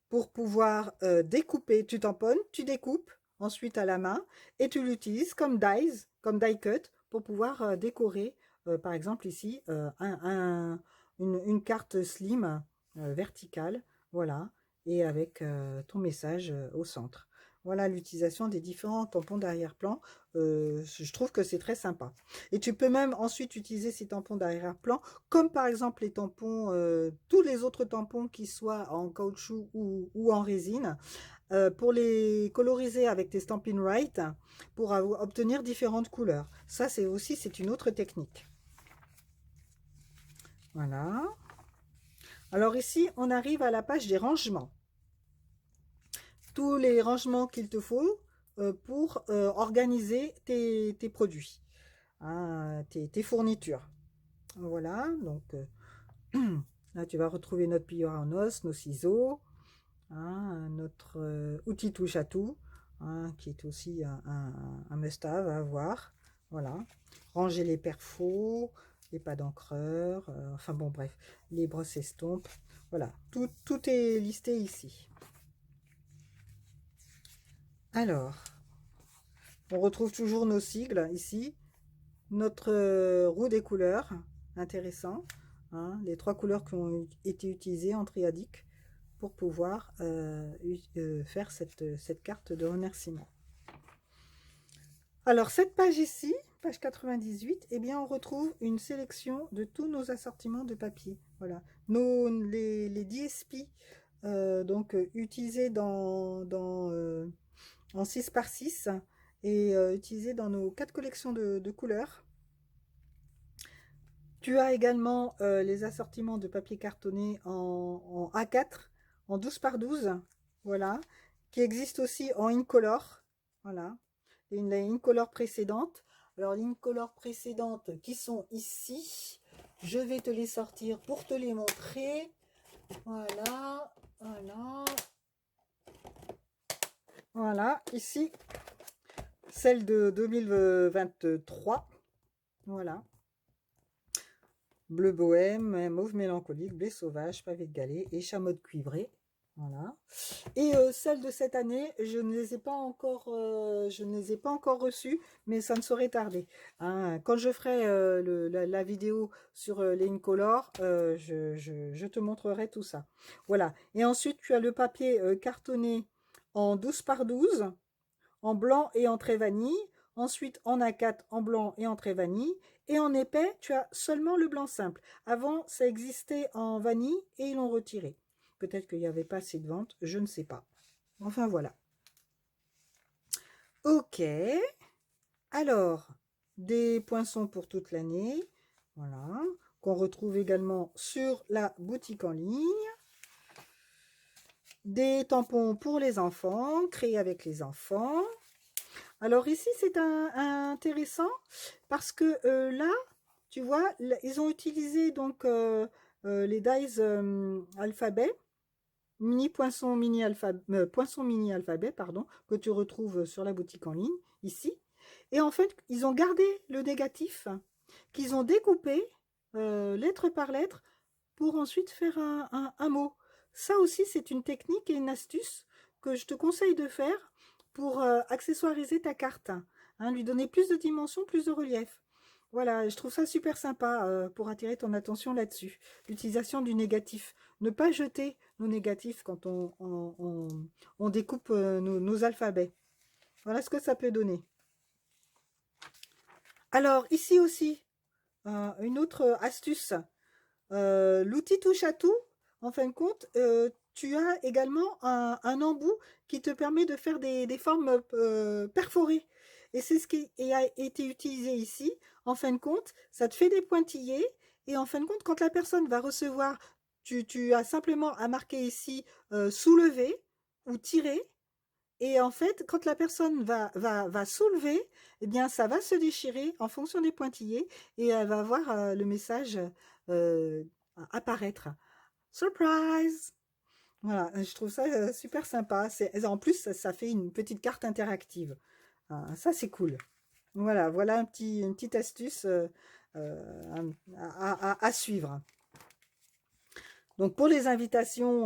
pour pouvoir découper. Tu tamponnes, tu découpes, ensuite à la main, et tu l'utilises comme die cut, pour pouvoir décorer, par exemple ici, une carte slim verticale, voilà, et avec ton message au centre. Voilà l'utilisation des différents tampons d'arrière-plan. Je trouve que c'est très sympa. Et tu peux même ensuite utiliser ces tampons d'arrière-plan, comme par exemple les tampons, tous les autres tampons qui soient en caoutchouc ou en résine, pour les coloriser avec tes Stampin' Right, pour obtenir différentes couleurs. Ça, c'est une autre technique. Voilà. Alors ici, on arrive à la page des rangements. Tous les rangements qu'il te faut pour organiser tes produits, hein, tes fournitures. Voilà, donc là tu vas retrouver notre plieur en os, nos ciseaux, hein, notre outil touche à tout. hein, qui est aussi un must-have à avoir. Voilà. Ranger les perfos, les pas d'encreur, enfin bon, bref, les brosses estompes. Voilà, tout est listé ici. Alors, on retrouve toujours nos sigles ici. Notre roue des couleurs, intéressant. Hein, les 3 couleurs qui ont été utilisées en triadique pour pouvoir faire cette carte de remerciement. Alors, cette page ici, page 98, eh bien, on retrouve une sélection de tous nos assortiments de papier. Voilà, les DSP, donc utilisés en 6 par 6 et utilisés dans nos 4 collections de couleurs. Tu as également les assortiments de papier cartonné en A4, en 12 par 12, voilà, qui existent aussi en Incolor, voilà, et une Incolor précédente. Alors, les Incolor précédentes qui sont ici, je vais te les sortir pour te les montrer. Voilà, voilà, voilà, ici, celle de 2023, voilà. Bleu bohème, mauve mélancolique, blé sauvage, pavé de galets et chamotte cuivré. Voilà. Et celles de cette année, je ne les ai pas encore reçues, mais ça ne saurait tarder. Hein. Quand je ferai la vidéo sur les Incolor, je te montrerai tout ça. Voilà. Et ensuite, tu as le papier cartonné en 12 par 12, en blanc et en trait vanille. Ensuite, en A4, en blanc et en trait vanille. Et en épais, tu as seulement le blanc simple. Avant, ça existait en vanille et ils l'ont retiré. Peut-être qu'il n'y avait pas assez de ventes, je ne sais pas. Enfin, voilà. Ok. Alors, des poinçons pour toute l'année. Voilà. Qu'on retrouve également sur la boutique en ligne. Des tampons pour les enfants, créés avec les enfants. Alors ici, c'est intéressant parce que là, tu vois, ils ont utilisé donc les dies alphabet, poinçon mini alphabet, pardon, que tu retrouves sur la boutique en ligne, ici. Et en fait, ils ont gardé le négatif qu'ils ont découpé lettre par lettre pour ensuite faire un mot. Ça aussi, c'est une technique et une astuce que je te conseille de faire pour accessoiriser ta carte, hein, lui donner plus de dimension, plus de relief. Voilà, je trouve ça super sympa pour attirer ton attention là-dessus. L'utilisation du négatif. Ne pas jeter nos négatifs quand on découpe nos alphabets. Voilà ce que ça peut donner. Alors, ici aussi, une autre astuce. L'outil touche à tout, en fin de compte, tu as également un embout qui te permet de faire des formes perforées. Et c'est ce qui a été utilisé ici. En fin de compte, ça te fait des pointillés. Et en fin de compte, quand la personne va recevoir, tu as simplement à marquer ici soulever ou tirer. Et en fait, quand la personne va soulever, eh bien, ça va se déchirer en fonction des pointillés et elle va voir le message euh, apparaître. Surprise! Voilà, je trouve ça super sympa. En plus, ça fait une petite carte interactive. Ah, ça, c'est cool. Voilà, voilà une petite astuce à suivre. Donc, pour les invitations,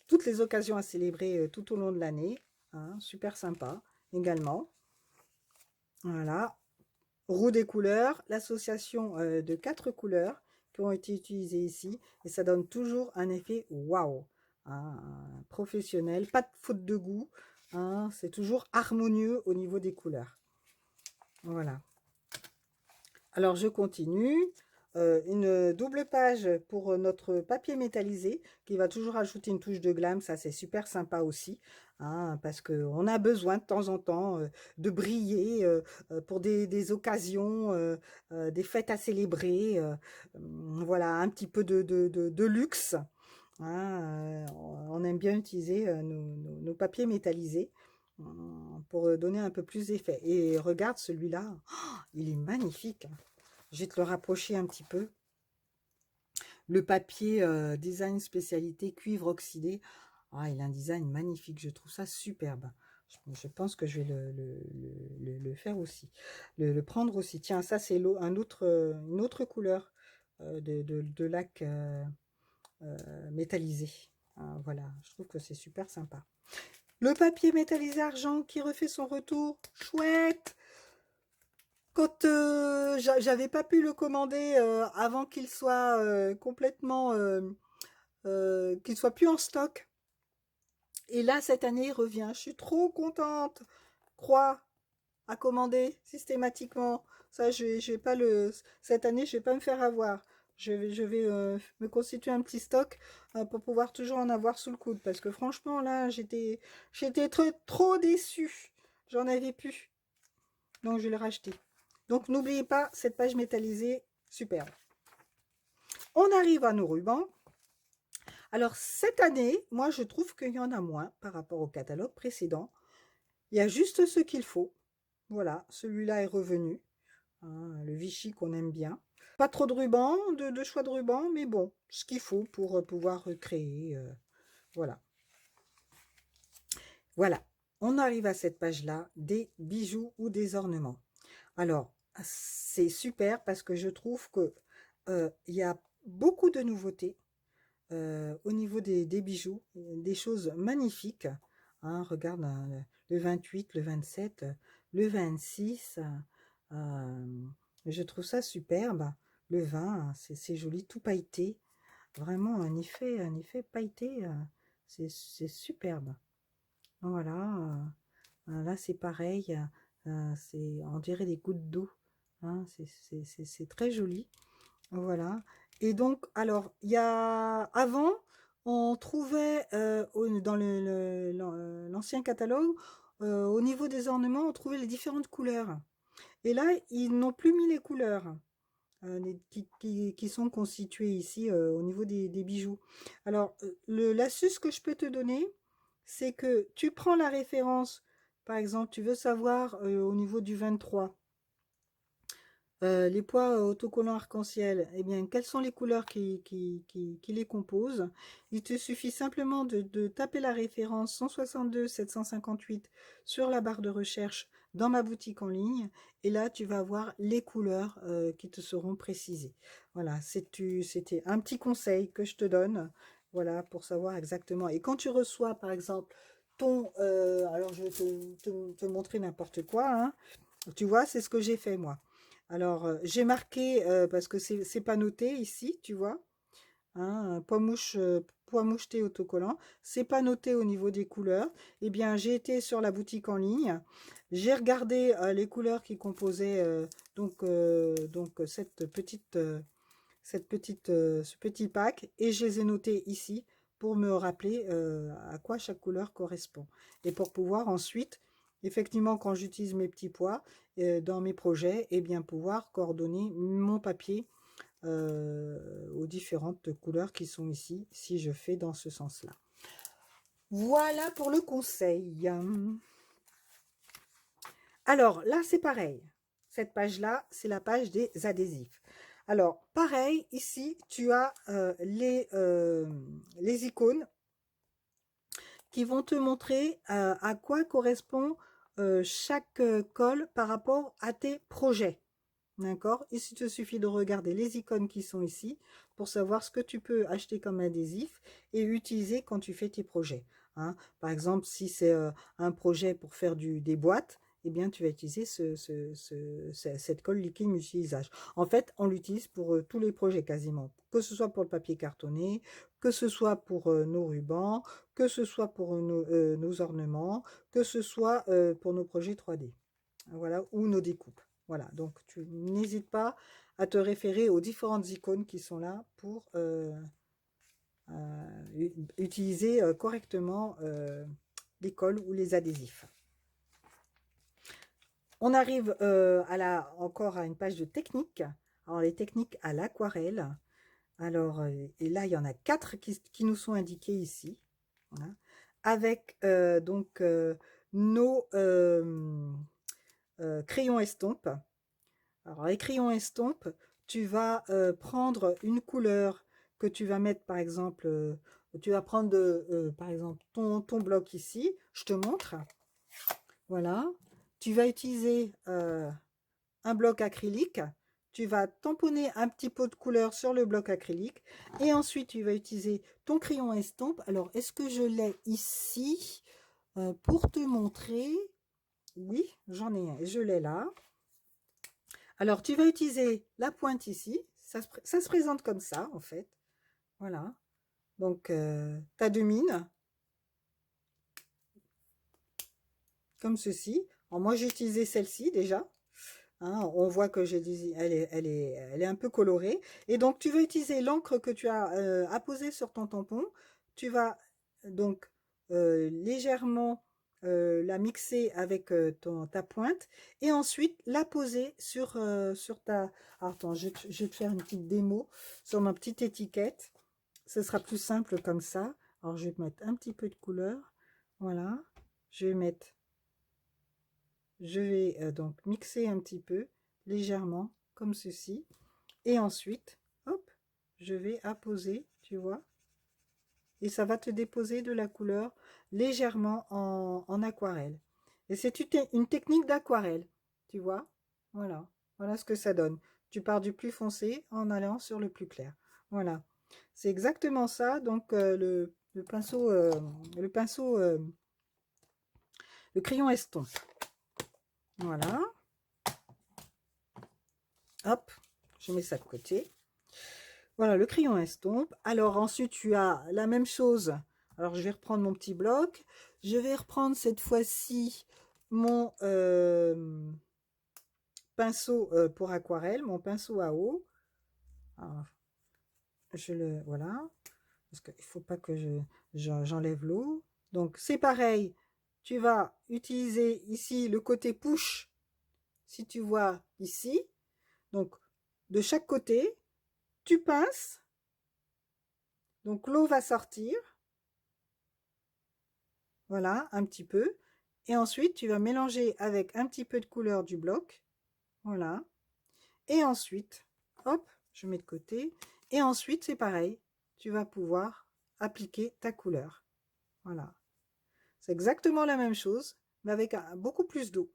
toutes les occasions à célébrer tout au long de l'année, hein, super sympa également. Voilà. Roue des couleurs, l'association de 4 couleurs qui ont été utilisées ici. Et ça donne toujours un effet waouh, hein, professionnel, pas de faute de goût. Hein, c'est toujours harmonieux au niveau des couleurs. Voilà. Alors, je continue. Une double page pour notre papier métallisé qui va toujours ajouter une touche de glam. Ça, c'est super sympa aussi. Hein, parce qu'on a besoin de temps en temps de briller pour des occasions, des fêtes à célébrer. Voilà, un petit peu de luxe. Hein, on aime bien utiliser nos papiers métallisés pour donner un peu plus d'effet. Et regarde celui-là, oh, il est magnifique. Je vais te le rapprocher un petit peu. Le papier design spécialité cuivre oxydé. Ah, il a un design magnifique. Je trouve ça superbe. Je pense que je vais le faire aussi, le prendre aussi. Tiens, ça c'est une autre couleur de lac métallisé. Hein, voilà, je trouve que c'est super sympa. Le papier métallisé argent qui refait son retour, chouette. Quand j'avais pas pu le commander avant qu'il soit complètement, qu'il soit plus en stock. Et là, cette année, il revient. Je suis trop contente. Croix à commander systématiquement. Ça, je vais pas cette année, je vais pas me faire avoir. Je vais me constituer un petit stock pour pouvoir toujours en avoir sous le coude. Parce que franchement, là, j'étais trop déçue. J'en avais plus. Donc, je vais le racheter. Donc, n'oubliez pas cette page métallisée, superbe. On arrive à nos rubans. Alors, cette année, moi, je trouve qu'il y en a moins par rapport au catalogue précédent. Il y a juste ce qu'il faut. Voilà, celui-là est revenu. Hein, le Vichy qu'on aime bien. Pas trop de rubans, de choix de rubans, mais bon, ce qu'il faut pour pouvoir recréer. Voilà. Voilà, on arrive à cette page-là, des bijoux ou des ornements. Alors, c'est super parce que je trouve que il y a beaucoup de nouveautés au niveau des bijoux, des choses magnifiques. Hein, regarde le 28, le 27, le 26. Je trouve ça superbe. Le 20, c'est joli, tout pailleté. Vraiment un effet pailleté, c'est superbe. Voilà, là c'est pareil, on dirait des gouttes d'eau. Hein, c'est très joli. Voilà. Et donc, alors, il y a avant, on trouvait dans l'ancien catalogue, au niveau des ornements, on trouvait les différentes couleurs. Et là, ils n'ont plus mis les couleurs qui sont constituées ici au niveau des bijoux. Alors, l'astuce que je peux te donner, c'est que tu prends la référence, par exemple, tu veux savoir au niveau du 23, les poids autocollants arc-en-ciel, eh bien, quelles sont les couleurs qui les composent? Il te suffit simplement de taper la référence 162 758 sur la barre de recherche dans ma boutique en ligne, et là, tu vas voir les couleurs qui te seront précisées. Voilà, c'était un petit conseil que je te donne, voilà, pour savoir exactement. Et quand tu reçois, par exemple, alors je vais te montrer n'importe quoi, hein. Tu vois, c'est ce que j'ai fait moi. Alors, j'ai marqué, parce que c'est pas noté ici, tu vois, hein, poids moucheté autocollant, c'est pas noté au niveau des couleurs. Eh bien, j'ai été sur la boutique en ligne, j'ai regardé les couleurs qui composaient ce petit pack, et je les ai notées ici pour me rappeler à quoi chaque couleur correspond. Et pour pouvoir ensuite, effectivement, quand j'utilise mes petits pois dans mes projets, et bien pouvoir coordonner mon papier aux différentes couleurs qui sont ici, si je fais dans ce sens-là. Voilà pour le conseil. Alors là, c'est pareil. Cette page-là, c'est la page des adhésifs. Alors, pareil, ici, tu as les icônes qui vont te montrer à quoi correspond chaque colle par rapport à tes projets. D'accord? Ici, il te suffit de regarder les icônes qui sont ici pour savoir ce que tu peux acheter comme adhésif et utiliser quand tu fais tes projets. Hein. Par exemple, si c'est un projet pour faire des boîtes, eh bien, tu vas utiliser cette colle liquide multi-usage. En fait, on l'utilise pour tous les projets quasiment, que ce soit pour le papier cartonné, que ce soit pour nos rubans, que ce soit pour nos ornements, que ce soit pour nos projets 3D. Voilà, ou nos découpes. Voilà, donc tu n'hésites pas à te référer aux différentes icônes qui sont là pour utiliser correctement les colles ou les adhésifs. On arrive encore à une page de techniques. Alors, les techniques à l'aquarelle. Alors, et là, il y en a 4 qui nous sont indiquées ici. Voilà. Avec donc nos crayons estampes. Alors, les crayons estampes, tu vas prendre une couleur que tu vas mettre, par exemple, tu vas prendre, par exemple, ton bloc ici. Je te montre. Voilà. Tu vas utiliser un bloc acrylique. Tu vas tamponner un petit pot de couleur sur le bloc acrylique. Et ensuite, tu vas utiliser ton crayon estompe. Alors, est-ce que je l'ai ici pour te montrer? Oui, j'en ai un. Je l'ai là. Alors, tu vas utiliser la pointe ici. Ça se présente comme ça, en fait. Voilà. Donc, ta mine, comme ceci. Alors, moi, j'ai utilisé celle-ci déjà. Hein, on voit que elle est un peu colorée. Et donc, tu vas utiliser l'encre que tu as apposée sur ton tampon. Tu vas donc légèrement la mixer avec ta pointe et ensuite la poser sur ta... Alors, attends, je vais te faire une petite démo sur ma petite étiquette. Ce sera plus simple comme ça. Alors, je vais te mettre un petit peu de couleur. Voilà. Je vais mettre je vais donc mixer un petit peu, légèrement, comme ceci. Et ensuite, hop, je vais apposer, tu vois. Et ça va te déposer de la couleur légèrement en aquarelle. Et c'est une technique d'aquarelle, tu vois. Voilà, voilà ce que ça donne. Tu pars du plus foncé en allant sur le plus clair. Voilà, c'est exactement ça. Donc le pinceau, le crayon estompe. Voilà. Hop, je mets ça de côté. Voilà, le crayon estompe. Alors ensuite, tu as la même chose. Alors je vais reprendre mon petit bloc. Je vais reprendre cette fois-ci mon pinceau pour aquarelle, mon pinceau à eau. Alors, voilà, parce qu'il ne faut pas que j'enlève l'eau. Donc c'est pareil, tu vas utiliser ici le côté push, si tu vois ici. Donc de chaque côté, tu pinces. Donc l'eau va sortir, voilà, un petit peu. Et ensuite, tu vas mélanger avec un petit peu de couleur du bloc, voilà. Et ensuite, hop, je mets de côté. Et ensuite, c'est pareil, tu vas pouvoir appliquer ta couleur. Voilà. C'est exactement la même chose, mais avec beaucoup plus d'eau.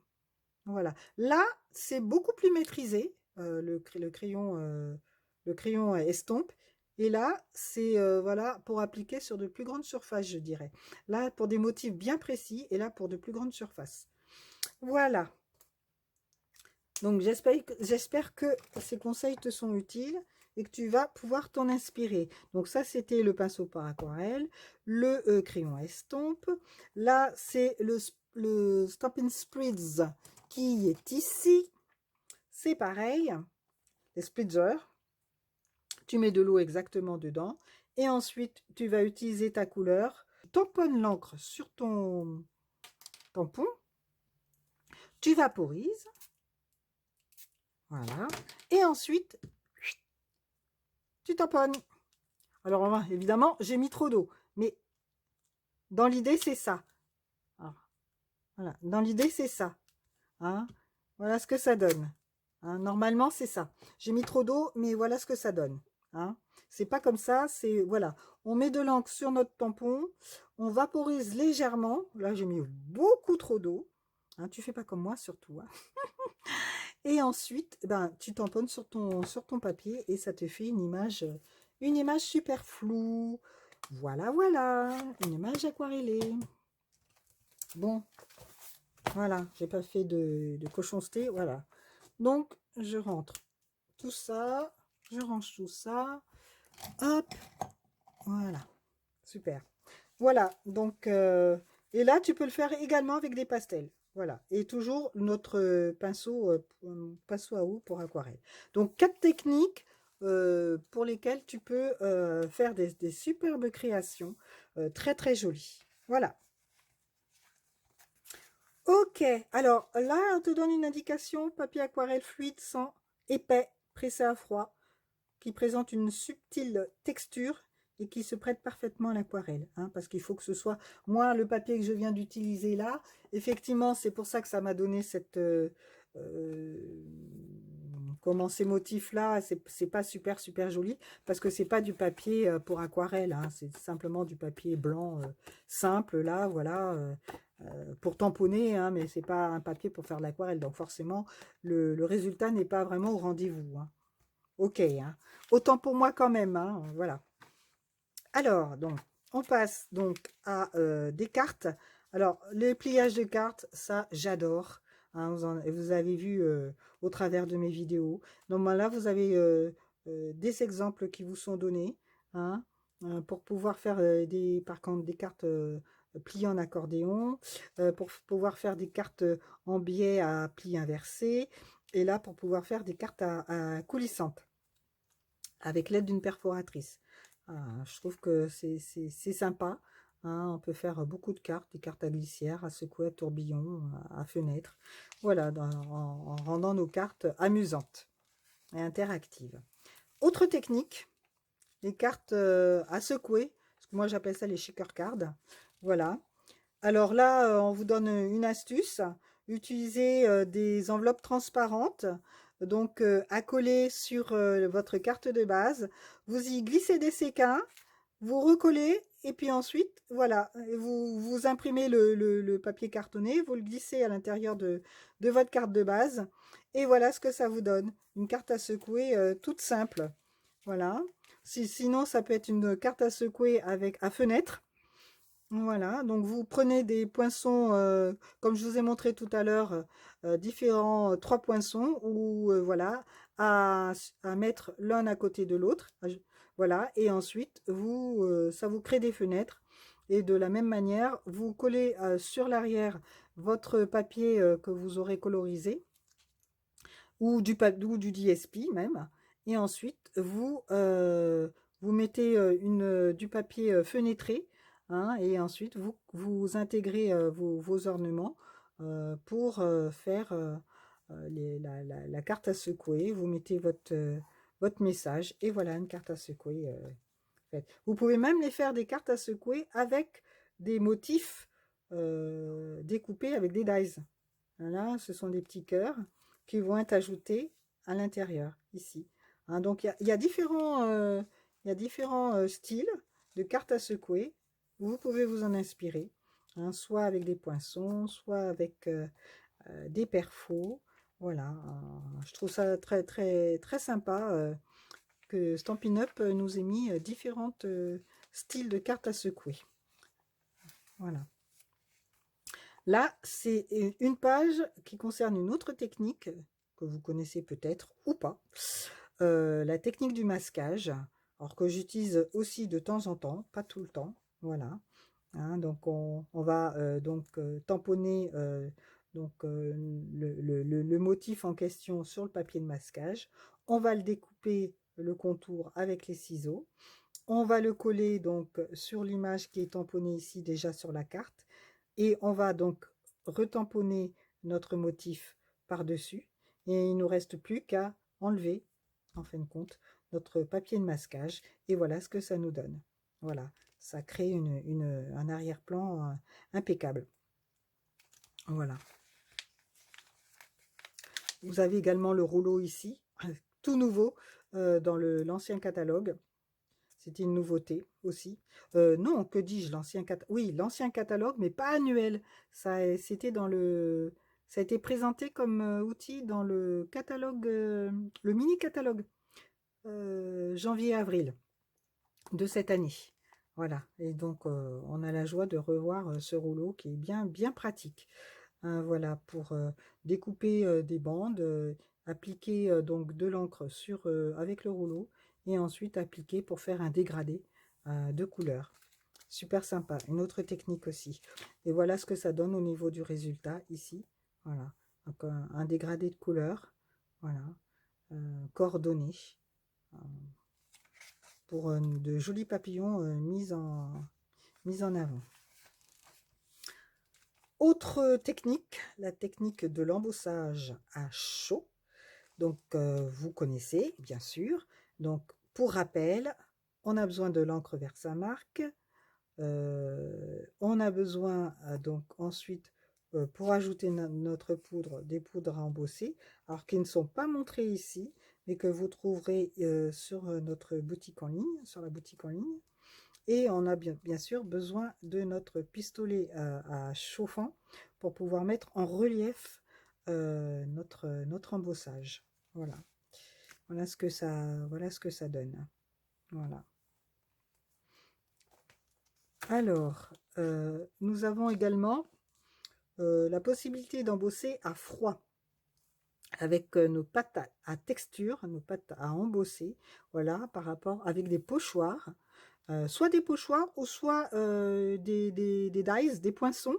Voilà. Là, c'est beaucoup plus maîtrisé, le crayon estompe. Et là, c'est voilà, pour appliquer sur de plus grandes surfaces, je dirais. Là, pour des motifs bien précis, et là, pour de plus grandes surfaces. Voilà. Donc, j'espère que ces conseils te sont utiles et que tu vas pouvoir t'en inspirer. Donc, ça, c'était le pinceau par aquarelle, le crayon estompe. Là, c'est le Stop and Spritz qui est ici. C'est pareil, les splitzers. Tu mets de l'eau exactement dedans. Et ensuite, tu vas utiliser ta couleur. Tu tamponnes l'encre sur ton tampon. Tu vaporises. Voilà. Et ensuite, tu tamponnes. Alors, évidemment, j'ai mis trop d'eau. Mais dans l'idée, c'est ça. Alors, voilà. Dans l'idée, c'est ça. Hein, voilà ce que ça donne. Hein, normalement, c'est ça. J'ai mis trop d'eau, mais voilà ce que ça donne. Hein. C'est pas comme ça, c'est... Voilà. On met de l'encre sur notre tampon, on vaporise légèrement. Là, j'ai mis beaucoup trop d'eau. Hein, tu fais pas comme moi, surtout. Hein. Et ensuite, ben, tu tamponnes sur ton papier et ça te fait une image super floue. Voilà, voilà, une image aquarellée. Bon, voilà, j'ai pas fait de cochonceté, voilà. Donc, je rentre tout ça, je range tout ça, hop, voilà, super. Voilà, donc, et là, tu peux le faire également avec des pastels. Voilà, et toujours notre pinceau à eau pour aquarelle. Donc, 4 techniques pour lesquelles tu peux faire des superbes créations très, très jolies. Voilà. Ok, alors là, on te donne une indication, papier aquarelle fluide sans épais, pressé à froid, qui présente une subtile texture et qui se prête parfaitement à l'aquarelle, hein, parce qu'il faut que ce soit, moi, le papier que je viens d'utiliser là, effectivement, c'est pour ça que ça m'a donné cette, comment ces motifs là, c'est pas super super joli, parce que c'est pas du papier pour aquarelle, hein, c'est simplement du papier blanc simple là, voilà, pour tamponner, hein, mais c'est pas un papier pour faire de l'aquarelle. Donc forcément, le résultat n'est pas vraiment au rendez-vous, hein. Ok, hein. Autant pour moi quand même, hein, voilà. Alors, donc, on passe donc à des cartes. Alors, les pliages de cartes, ça, j'adore, hein. Vous avez vu au travers de mes vidéos. Donc, là, vous avez des exemples qui vous sont donnés, hein, pour pouvoir faire par contre, des cartes pliées en accordéon, pour pouvoir faire des cartes en biais à plis inversés, et là, pour pouvoir faire des cartes à coulissantes avec l'aide d'une perforatrice. Je trouve que c'est sympa, hein. On peut faire beaucoup de cartes, des cartes à glissière, à secouer, à tourbillon, à fenêtre. Voilà, en rendant nos cartes amusantes et interactives. Autre technique, les cartes à secouer, parce que moi j'appelle ça les shaker cards. Voilà. Alors là, on vous donne une astuce. Utilisez des enveloppes transparentes, donc à coller sur votre carte de base. Vous y glissez des séquins, vous recollez, et puis ensuite, voilà, vous imprimez le papier cartonné, vous le glissez à l'intérieur de votre carte de base, et voilà ce que ça vous donne. Une carte à secouer toute simple. Voilà. Sinon, ça peut être une carte à secouer à fenêtre. Voilà, donc vous prenez des poinçons, comme je vous ai montré tout à l'heure, différents 3 poinçons, ou voilà, à mettre l'un à côté de l'autre. Voilà, et ensuite, ça vous crée des fenêtres. Et de la même manière, vous collez sur l'arrière votre papier que vous aurez colorisé, ou du DSP même. Et ensuite, vous mettez du papier fenêtré, hein, et ensuite vous intégrez vos ornements pour faire la carte à secouer. Vous mettez votre message, et voilà une carte à secouer faite. Vous pouvez même les faire des cartes à secouer avec des motifs découpés avec des dies. Là, ce sont des petits cœurs qui vont être ajoutés à l'intérieur, ici. Hein, donc, il y a différents styles de cartes à secouer. Vous pouvez vous en inspirer, hein, soit avec des poinçons, soit avec des perfos. Voilà, je trouve ça très, très, très sympa que Stampin' Up nous ait mis différents styles de cartes à secouer. Voilà. Là, c'est une page qui concerne une autre technique que vous connaissez peut-être ou pas. La technique du masquage, alors que j'utilise aussi de temps en temps, pas tout le temps. Voilà. Hein, donc on va tamponner le motif en question sur le papier de masquage. On va le découper le contour avec les ciseaux. On va le coller donc sur l'image qui est tamponnée ici déjà sur la carte, et on va donc retamponner notre motif par-dessus, et il ne nous reste plus qu'à enlever en fin de compte notre papier de masquage, et voilà ce que ça nous donne. Voilà, ça crée un arrière-plan impeccable. Voilà. Vous avez également le rouleau ici, tout nouveau dans l'ancien catalogue. C'était une nouveauté aussi. Non, que dis-je, l'ancien catalogue? Oui, l'ancien catalogue, mais pas annuel. C'était ça a été présenté comme outil dans le catalogue, le mini-catalogue, janvier-avril de cette année. Voilà. Et donc, on a la joie de revoir ce rouleau qui est bien, bien pratique. Hein, voilà, pour découper des bandes, appliquer donc de l'encre avec le rouleau, et ensuite appliquer pour faire un dégradé de couleur. Super sympa, une autre technique aussi. Et voilà ce que ça donne au niveau du résultat ici. Voilà, donc un dégradé de couleur, voilà, coordonné, euh, pour de jolis papillons mis en avant. Autre technique, la technique de l'embossage à chaud. Donc, vous connaissez, bien sûr. Donc, pour rappel, on a besoin de l'encre Versamark. On a besoin, donc, ensuite, pour ajouter notre poudre, des poudres à embosser, alors qui ne sont pas montrées ici, mais que vous trouverez sur notre boutique en ligne, sur la boutique en ligne. Et on a bien sûr besoin de notre pistolet à chauffant pour pouvoir mettre en relief notre embossage. Voilà. Voilà ce que ça donne. Voilà. Alors, nous avons également la possibilité d'embosser à froid avec nos pâtes à texture, nos pâtes à embosser, voilà, par rapport avec des pochoirs, soit des pochoirs ou soit des dies, des poinçons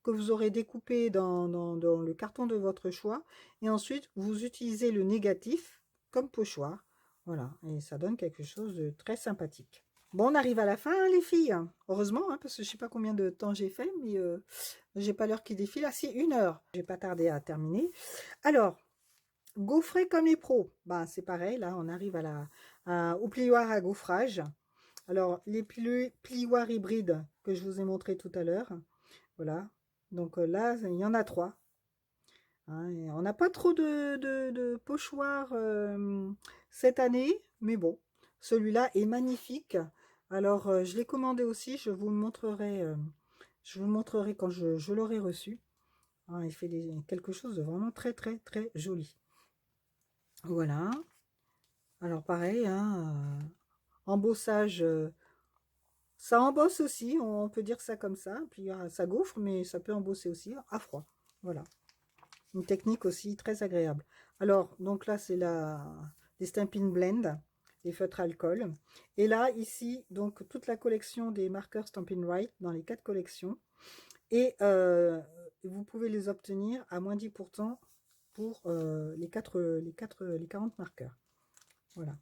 que vous aurez découpés dans le carton de votre choix, et ensuite vous utilisez le négatif comme pochoir, voilà, et ça donne quelque chose de très sympathique. Bon, on arrive à la fin, hein, les filles. Heureusement, hein, parce que je sais pas combien de temps j'ai fait, mais j'ai pas l'heure qui défile. Ah si, 1 heure. J'ai pas tardé à terminer. Alors, gaufrer comme les pros. Ben, c'est pareil, là, on arrive au plioir à gaufrage. Alors, les plioirs hybrides que je vous ai montré tout à l'heure. Voilà. Donc là, il y en a 3. Hein, et on n'a pas trop de pochoirs cette année, mais bon, celui-là est magnifique. Alors, je l'ai commandé aussi, je vous montrerai quand je l'aurai reçu. Hein, il fait quelque chose de vraiment très très très joli. Voilà. Alors pareil, hein, embossage, ça embosse aussi, on peut dire ça comme ça. Puis ça gaufre, mais ça peut embosser aussi à froid. Voilà. Une technique aussi très agréable. Alors, donc là, c'est les Stampin' Blend, les feutres alcool. Et là, ici, donc toute la collection des marqueurs Stampin' Write dans les 4 collections. Et vous pouvez les obtenir à moins 10% pour les 40 marqueurs. Voilà.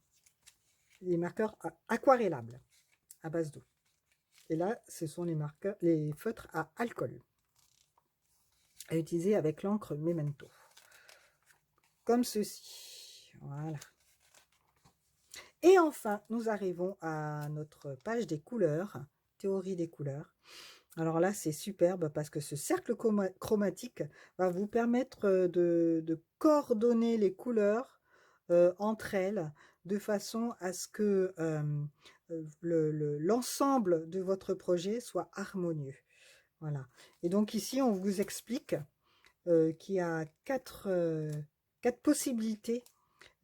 Les marqueurs aquarellables à base d'eau. Et là, ce sont les feutres à alcool à utiliser avec l'encre Memento. Comme ceci. Voilà. Et enfin, nous arrivons à notre page des couleurs, théorie des couleurs. Alors là, c'est superbe parce que ce cercle chromatique va vous permettre de coordonner les couleurs entre elles de façon à ce que l'ensemble de votre projet soit harmonieux. Voilà. Et donc ici, on vous explique qu'il y a quatre possibilités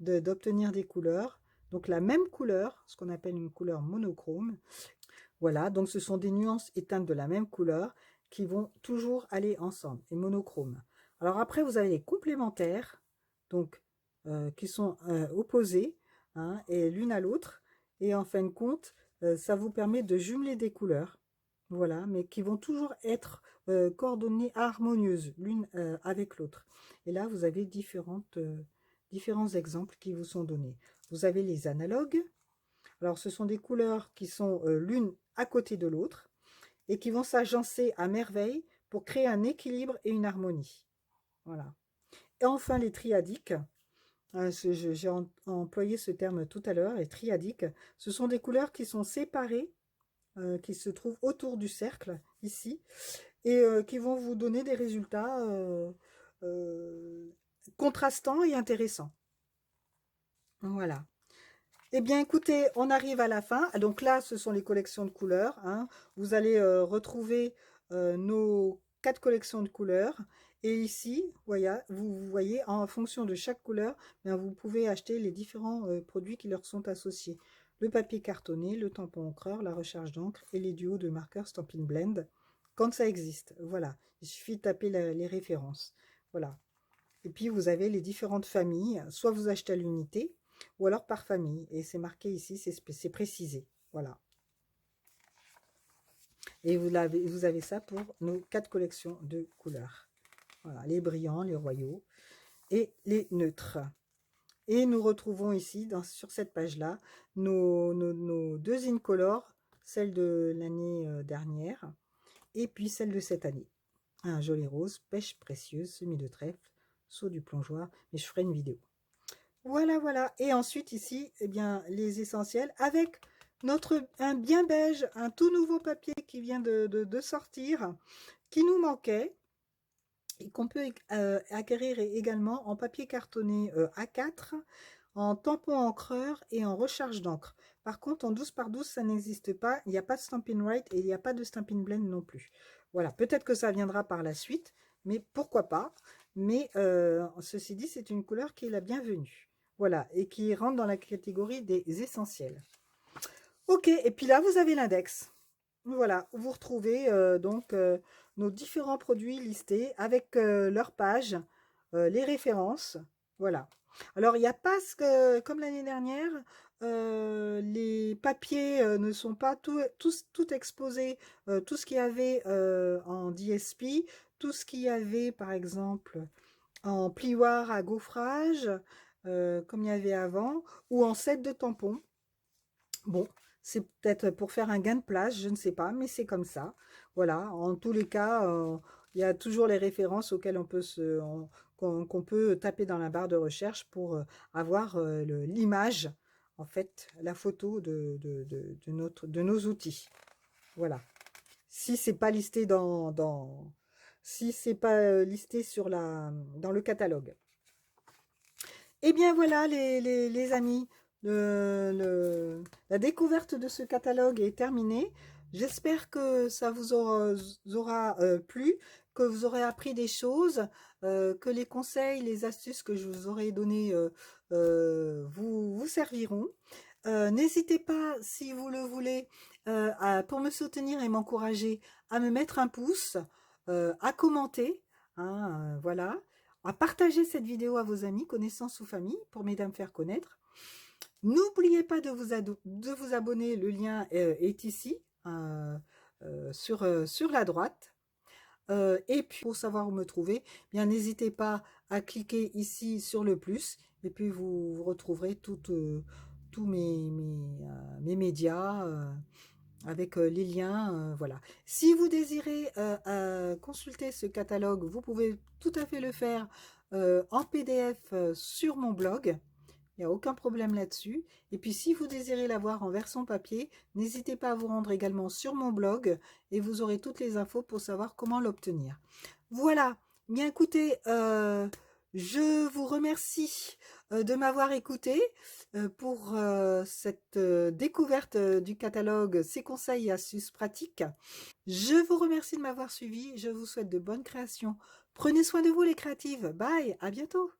d'obtenir des couleurs. Donc la même couleur, ce qu'on appelle une couleur monochrome. Voilà, donc ce sont des nuances éteintes de la même couleur qui vont toujours aller ensemble, et monochrome. Alors après, vous avez les complémentaires, donc qui sont opposés, hein, et l'une à l'autre. Et en fin de compte, ça vous permet de jumeler des couleurs, voilà, mais qui vont toujours être coordonnées harmonieuses l'une avec l'autre. Et là, vous avez différents exemples qui vous sont donnés. Vous avez les analogues. Alors, ce sont des couleurs qui sont l'une à côté de l'autre et qui vont s'agencer à merveille pour créer un équilibre et une harmonie. Voilà. Et enfin, les triadiques. J'ai employé ce terme tout à l'heure, les triadiques. Ce sont des couleurs qui sont séparées, qui se trouvent autour du cercle, ici, et qui vont vous donner des résultats contrastants et intéressants. Voilà. Eh bien, écoutez, on arrive à la fin. Donc là, ce sont les collections de couleurs, hein. Vous allez retrouver nos 4 collections de couleurs. Et ici, vous voyez, en fonction de chaque couleur, bien, vous pouvez acheter les différents produits qui leur sont associés. Le papier cartonné, le tampon encreur, la recharge d'encre et les duos de marqueurs Stampin' Blend, quand ça existe. Voilà, il suffit de taper les références. Voilà. Et puis, vous avez les différentes familles. Soit vous achetez à l'unité, ou alors par famille. Et c'est marqué ici, c'est précisé. Voilà. Et vous avez ça pour nos 4 collections de couleurs. Voilà, les brillants, les royaux et les neutres. Et nous retrouvons ici, sur cette page-là, nos 2 incolores, celle de l'année dernière et puis celle de cette année. Un joli rose, pêche précieuse, semis de trèfle, saut du plongeoir, mais je ferai une vidéo. Voilà, voilà. Et ensuite, ici, eh bien, les essentiels avec un bien beige, un tout nouveau papier qui vient de sortir, qui nous manquait et qu'on peut acquérir également en papier cartonné A4, en tampon encreur et en recharge d'encre. Par contre, en 12 par 12, ça n'existe pas. Il n'y a pas de Stampin' Right et il n'y a pas de Stampin' Blend non plus. Voilà, peut-être que ça viendra par la suite, mais pourquoi pas. Mais ceci dit, c'est une couleur qui est la bienvenue. Voilà, et qui rentre dans la catégorie des essentiels. Ok, et puis là, vous avez l'index. Voilà, vous retrouvez donc nos différents produits listés avec leur page, les références. Voilà. Alors, il n'y a pas ce que, comme l'année dernière, les papiers ne sont pas tout exposés, tout ce qu'il y avait en DSP, tout ce qu'il y avait, par exemple, en plioir à gaufrage, comme il y avait avant, ou en set de tampons. Bon, c'est peut-être pour faire un gain de place, je ne sais pas, mais c'est comme ça. Voilà, en tous les cas, il y a toujours les références auxquelles on peut qu'on peut taper dans la barre de recherche pour avoir l'image, en fait, la photo de nos outils. Voilà. Si c'est pas listé si c'est pas listé dans le catalogue. Eh bien voilà les amis, la découverte de ce catalogue est terminée. J'espère que ça vous aura plu, que vous aurez appris des choses, que les conseils, les astuces que je vous aurai donnés vous serviront. N'hésitez pas, si vous le voulez, pour me soutenir et m'encourager, à me mettre un pouce, à commenter, hein, voilà, à partager cette vidéo à vos amis, connaissances ou famille, pour m'aider à me faire connaître. N'oubliez pas de vous abonner, le lien est ici, sur la droite. Et puis, pour savoir où me trouver, bien n'hésitez pas à cliquer ici sur le plus, et puis vous retrouverez tous mes médias avec les liens. Voilà. Si vous désirez consulter ce catalogue, vous pouvez tout à fait le faire en PDF sur mon blog. Il n'y a aucun problème là-dessus. Et puis si vous désirez l'avoir en version papier, n'hésitez pas à vous rendre également sur mon blog et vous aurez toutes les infos pour savoir comment l'obtenir. Voilà. Bien écoutez, je vous remercie de m'avoir écouté pour cette découverte du catalogue Ces conseils et astuces pratiques. Je vous remercie de m'avoir suivi. Je vous souhaite de bonnes créations. Prenez soin de vous les créatives. Bye, à bientôt.